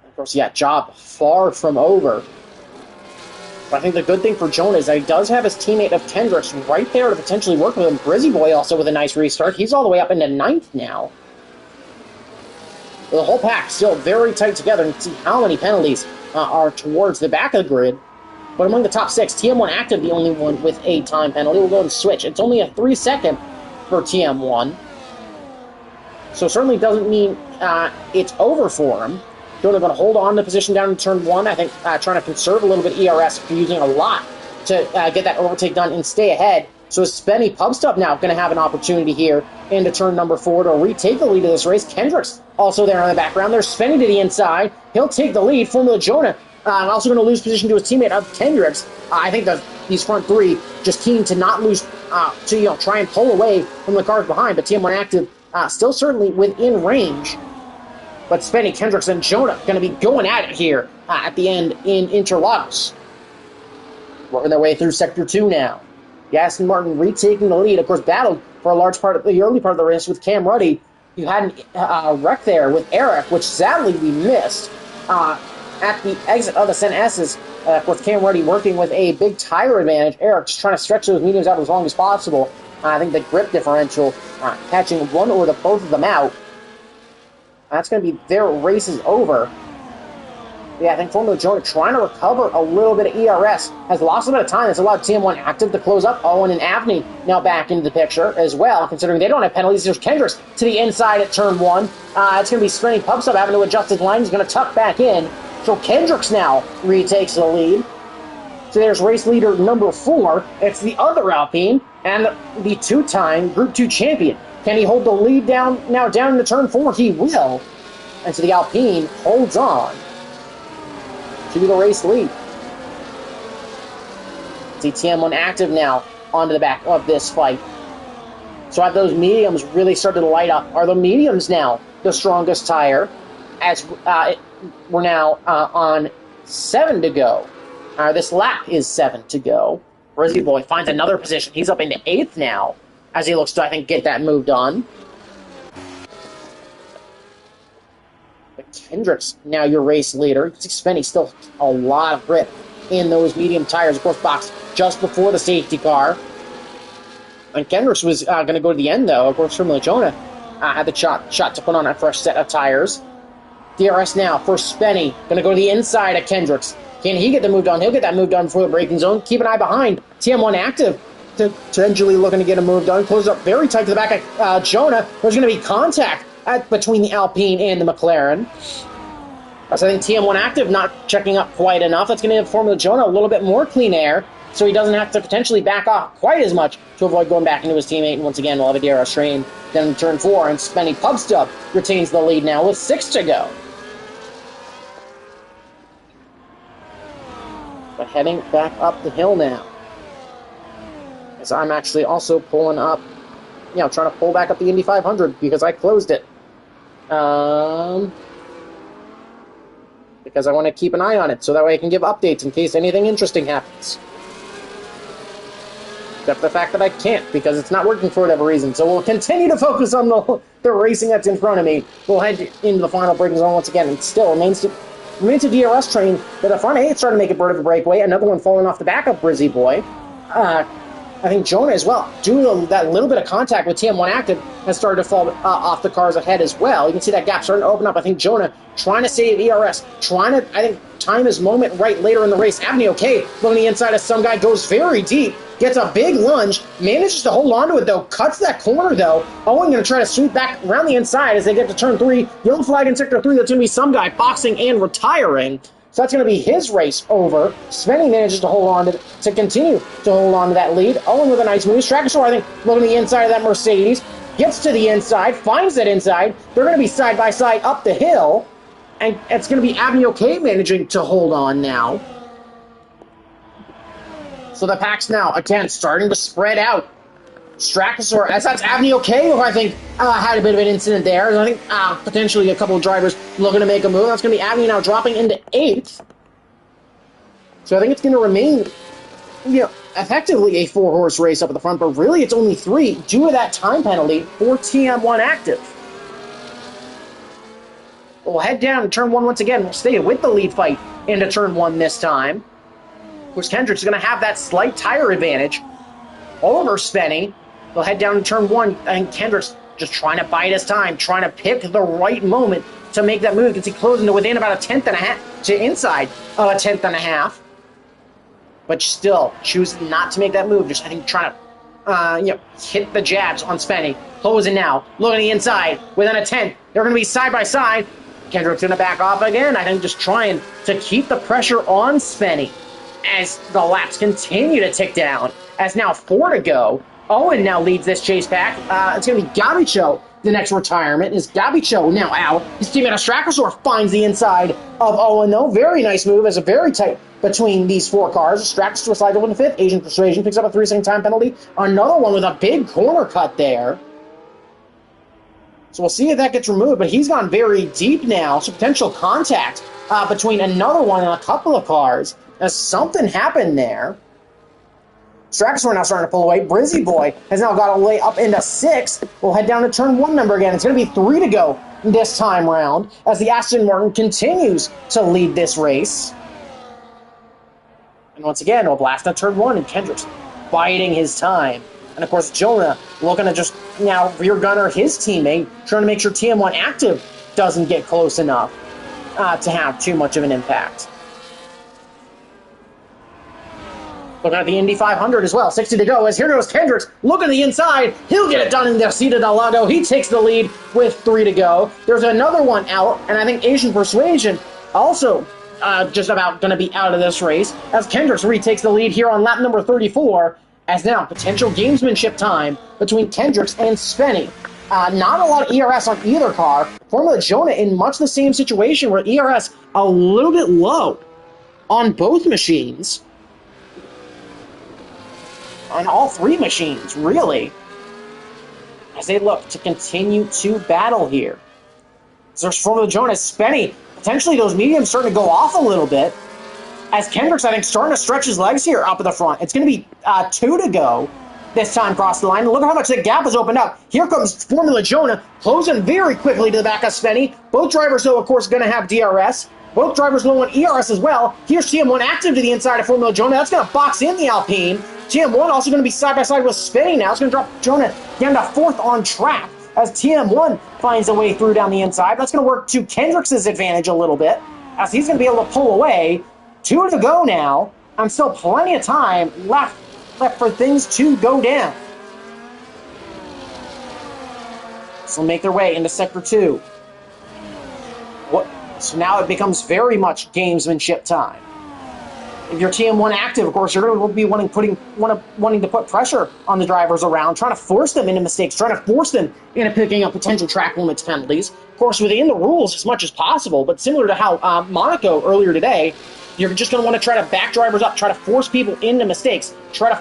of course, yeah, job far from over. But I think the good thing for Jonah is that he does have his teammate of Kendrick's right there to potentially work with him. Brizzy Boy also with a nice restart. He's all the way up into 9th now. The whole pack still very tight together. You can see how many penalties are towards the back of the grid. But among the top 6, TM1 active, the only one with a time penalty. We'll go and switch. It's only a 3-second for TM1. So certainly doesn't mean it's over for him. Jonah going to hold on to position down in turn 1. I think trying to conserve a little bit ERS, using a lot to get that overtake done and stay ahead. So Spenny Pubstub now going to have an opportunity here into turn number 4 to retake the lead of this race. Kendrick's also there in the background. There's Spenny to the inside. He'll take the lead. Formula Jonah also going to lose position to his teammate of Kendrick's. I think these front 3 just keen to not lose, to try and pull away from the cars behind. But TM1 active still certainly within range. But Spenny, Kendricks, and Jonah going to be going at it here at the end in Interlagos. Working their way through Sector 2 now. The Aston Martin retaking the lead. Of course, battled for a large part of the early part of the race with Cam Ruddy. You had a wreck there with Eric, which sadly we missed at the exit of the Sen S's. With Cam Ruddy working with a big tire advantage. Eric just trying to stretch those mediums out as long as possible. I think the grip differential, catching one or both of them out. That's going to be their race is over. Yeah, I think Formula Jonah trying to recover a little bit of ERS. Has lost a bit of time. That's allowed TM1 Active to close up. Owen and Avni now back into the picture as well, considering they don't have penalties. There's Kendricks to the inside at turn 1. It's going to be sprinting pub stop, having to adjust his line. He's going to tuck back in. So Kendricks now retakes the lead. So there's race leader number 4. It's the other Alpine and the two-time Group 2 champion. Can he hold the lead down into turn 4? He will. And so the Alpine holds on to the race lead. See TM1 Active now onto the back of this fight. So have those mediums really started to light up? Are the mediums now the strongest tire? As we're now on 7 to go. This lap is 7 to go. Rizzy Boy finds another position. He's up into 8th now as he looks to, I think, get that moved on. Kendricks, now your race leader. You can see Spenny still a lot of grip in those medium tires. Of course, boxed just before the safety car. And Kendricks was going to go to the end, though. Of course, Formula Jonah had the shot to put on that first set of tires. DRS now for Spenny. Going to go to the inside of Kendricks. Can he get the move done? He'll get that move done before the braking zone. Keep an eye behind. TM1 Active potentially looking to get a move done. Close up very tight to the back of Jonah. There's going to be contact between the Alpine and the McLaren. So I think TM1 Active not checking up quite enough. That's going to give Formula Jonah a little bit more clean air, so he doesn't have to potentially back off quite as much to avoid going back into his teammate. And once again, we'll have a DRS train. Then turn 4, and Spenny Pubstub retains the lead now with 6 to go. But heading back up the hill now. As I'm actually also pulling up, trying to pull back up the Indy 500 because I closed it. Because I want to keep an eye on it, so that way I can give updates in case anything interesting happens. Except the fact that I can't, because it's not working for whatever reason. So we'll continue to focus on the racing that's in front of me. We'll head into the final braking zone once again. It still remains a DRS train, but the front 8 starting to make a bit of a breakaway. Another one falling off the back of Brizzy Boy. I think Jonah as well, due to that little bit of contact with TM1 Active, has started to fall off the cars ahead as well. You can see that gap starting to open up. I think Jonah trying to save ERS, trying to, I think, time his moment right later in the race. Avni okay, looking the inside of some guy, goes very deep, gets a big lunge, manages to hold on to it though, cuts that corner though. Owen going to try to sweep back around the inside as they get to turn 3. Yellow flag in sector 3, that's going to be some guy boxing and retiring. So that's going to be his race over. Spenny manages to hold on to continue to hold on to that lead. Owen with a nice move. Strakasaur, I think, looking the inside of that Mercedes. Gets to the inside, finds that inside. They're going to be side by side up the hill. And it's going to be Avni okay managing to hold on now. So the pack's now, again, starting to spread out. Strakasaur, that's Avni okay, who I think had a bit of an incident there. I think potentially a couple of drivers looking to make a move. That's going to be Avni now dropping into 8th. So I think it's going to remain, effectively a 4-horse race up at the front, but really it's only 3 due to that time penalty for TM1 Active. We'll head down to turn 1 once again. We'll stay with the lead fight into turn 1 this time. Of course, Kendrick's going to have that slight tire advantage over Spenny. They'll head down to turn 1. I think Kendrick's just trying to bide his time, trying to pick the right moment to make that move. You can see closing to within about a 1/10.5 to inside of a 1/10.5. But still choosing not to make that move. Just, I think, trying to hit the jabs on Spenny. Closing now. Looking at the inside. Within a 10th. They're going to be side by side. Kendrick's going to back off again. I think just trying to keep the pressure on Spenny as the laps continue to tick down. As now 4 to go. Owen now leads this chase pack. It's going to be Gabicho, the next retirement. Is Gabicho now out? His teammate Strakasaur finds the inside of Owen, though. Very nice move. As a very tight between these 4 cars. Strakasaur slides over to 5th. Asian Persuasion picks up a 3-second time penalty. Another one with a big corner cut there. So we'll see if that gets removed. But he's gone very deep now. So potential contact between another one and a couple of cars. As something happened there. Strakasaur now starting to pull away. Brizzy Boy has now got a way up into 6th. We'll head down to turn 1 number again. It's going to be 3 to go this time round as the Aston Martin continues to lead this race. And once again, we'll blast on turn 1, and Kendrick's biding his time. And of course, Jonah looking to just now rear gunner his teammate, trying to make sure TM1 Active doesn't get close enough. to have too much of an impact. Looking at the Indy 500 as well, 60 to go, as here goes Kendricks, look at the inside, he'll get it done in the Cita del Lago, he takes the lead with 3 to go. There's another one out, and I think Asian Persuasion also just about going to be out of this race, as Kendricks retakes the lead here on lap number 34, as now potential gamesmanship time between Kendricks and Spenny. Not a lot of ERS on either car. Formula Jonah in much the same situation where ERS a little bit low on both machines. On all 3 machines, really, as they look to continue to battle here. So there's Formula Jonah, Spenny, potentially those mediums starting to go off a little bit, as Kendricks, I think, starting to stretch his legs here up at the front. It's going to be 2 to go this time across the line. Look at how much the gap has opened up. Here comes Formula Jonah, closing very quickly to the back of Spenny. Both drivers, though, of course, going to have DRS. Both drivers low on ERS as well. Here's TM1 active to the inside of Formula Jonah. That's going to box in the Alpine. TM1 also going to be side-by-side with Spenny now. It's going to drop Jonah down to 4th on track as TM1 finds a way through down the inside. That's going to work to Kendricks' advantage a little bit, as he's going to be able to pull away. 2 to go now, and still plenty of time left for things to go down. So make their way into Sector 2. So now it becomes very much gamesmanship time. If you're TM1 active, of course, you're going to be wanting to put pressure on the drivers around, trying to force them into mistakes, trying to force them into picking up potential track limits penalties. Of course, within the rules as much as possible, but similar to how Monaco earlier today, you're just going to want to try to back drivers up, try to force people into mistakes, try to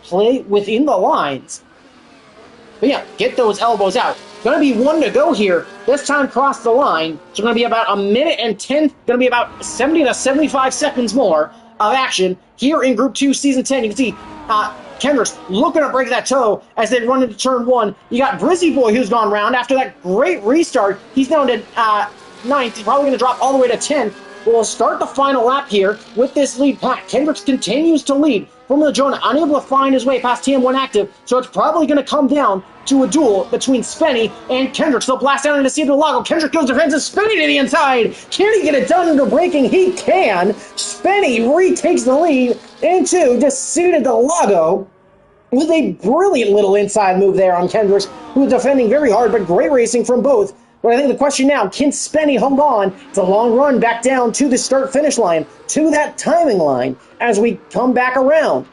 play within the lines. But yeah, get those elbows out. Going to be 1 to go here. This time across the line. So going to be about a minute and 10, going to be about 70 to 75 seconds more of action here in Group 2, Season 10. You can see Kendricks looking to break that toe as they run into Turn 1. You got Brizzy Boy who's gone round. After that great restart, he's down to 9th. He's probably going to drop all the way to 10. We'll start the final lap here with this lead pack. Kendricks continues to lead. Formula Jonah unable to find his way past TM1 active, so it's probably going to come down to a duel between Spenny and Kendricks. They'll blast down into Cita del Lago. Kendricks goes defensive. Spenny to the inside. Can he get it done into braking? He can. Spenny retakes the lead into Cita del Lago with a brilliant little inside move there on Kendricks, who is defending very hard, but great racing from both. But I think the question now, can Spenny hold on? It's a long run back down to the start-finish line, to that timing line, as we come back around.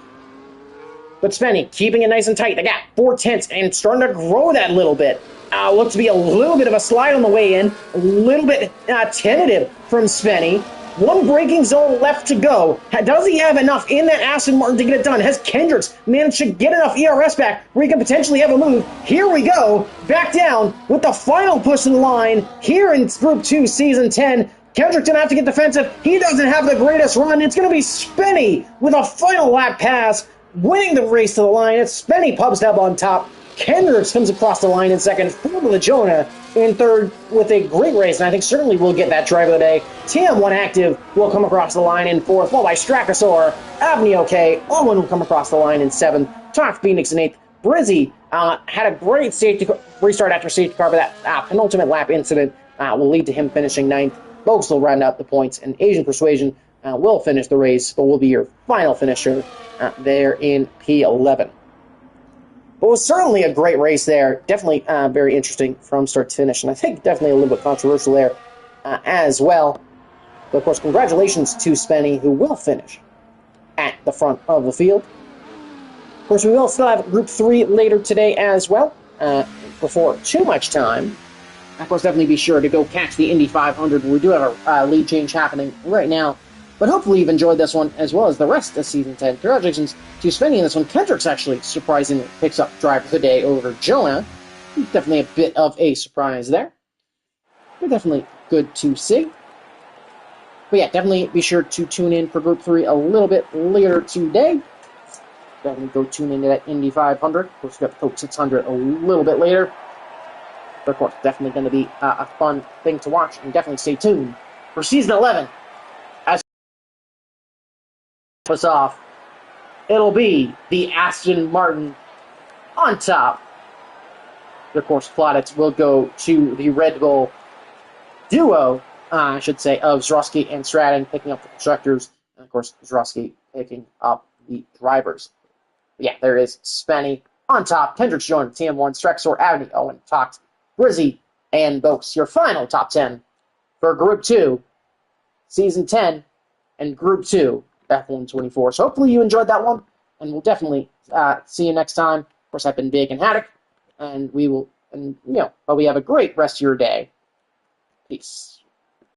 But Spenny keeping it nice and tight. They got 4/10 and starting to grow that a little bit. Looks to be a little bit of a slide on the way in, a little bit tentative from Spenny. 1 braking zone left to go. Does he have enough in that Aston Martin to get it done? Has Kendricks managed to get enough ERS back where he can potentially have a move? Here we go, back down with the final push in the line here in Group 2, Season 10. Kendricks didn't have to get defensive. He doesn't have the greatest run. It's going to be Spenny with a final lap pass, winning the race to the line. It's Spenny Pubstab on top. Kendricks comes across the line in second. Formula Jonah in third with a great race, and I think certainly we'll get that driver of the day. TM1 active will come across the line in fourth, followed by Strakasaur, Avnio K. Owen will come across the line in seventh. Top Phoenix in eighth. Brizzy had a great safety restart after safety car, but that penultimate lap incident will lead to him finishing ninth. Both will round out the points, and Asian Persuasion will finish the race, but will be your final finisher there in P11. But it was certainly a great race there. Definitely very interesting from start to finish, and I think definitely a little bit controversial there as well. But of course, congratulations to Spenny, who will finish at the front of the field. Of course, we will still have Group 3 later today as well, before too much time. Of course, definitely be sure to go catch the Indy 500. We do have a lead change happening right now. But hopefully you've enjoyed this one as well as the rest of Season 10. Congratulations to Spenny in this one. Kendricks actually surprisingly picks up driver of the day over Jonah. Definitely a bit of a surprise there. But definitely good to see. But yeah, definitely be sure to tune in for Group 3 a little bit later today. Definitely go tune into that Indy 500. Of course, we've got the Coke 600 a little bit later. But of course, definitely going to be a fun thing to watch. And definitely stay tuned for Season 11. Us off, it'll be the Aston Martin on top. Of course, plaudits will go to the Red Bull duo, I should say, of Zrosky and Stratton picking up the constructors, and of course Zrosky picking up the drivers. But yeah, there is Spenny on top. Kendrick's joined TM1, Strexor, Abney, Owen, Fox, Brizzy, and Boaks. Your final top 10 for Group 2, Season 10, and Group 2, F1 24. So hopefully you enjoyed that one, and we'll definitely see you next time. Of course, I've been Big and Haddock, and we will, and hope you have a great rest of your day. Peace.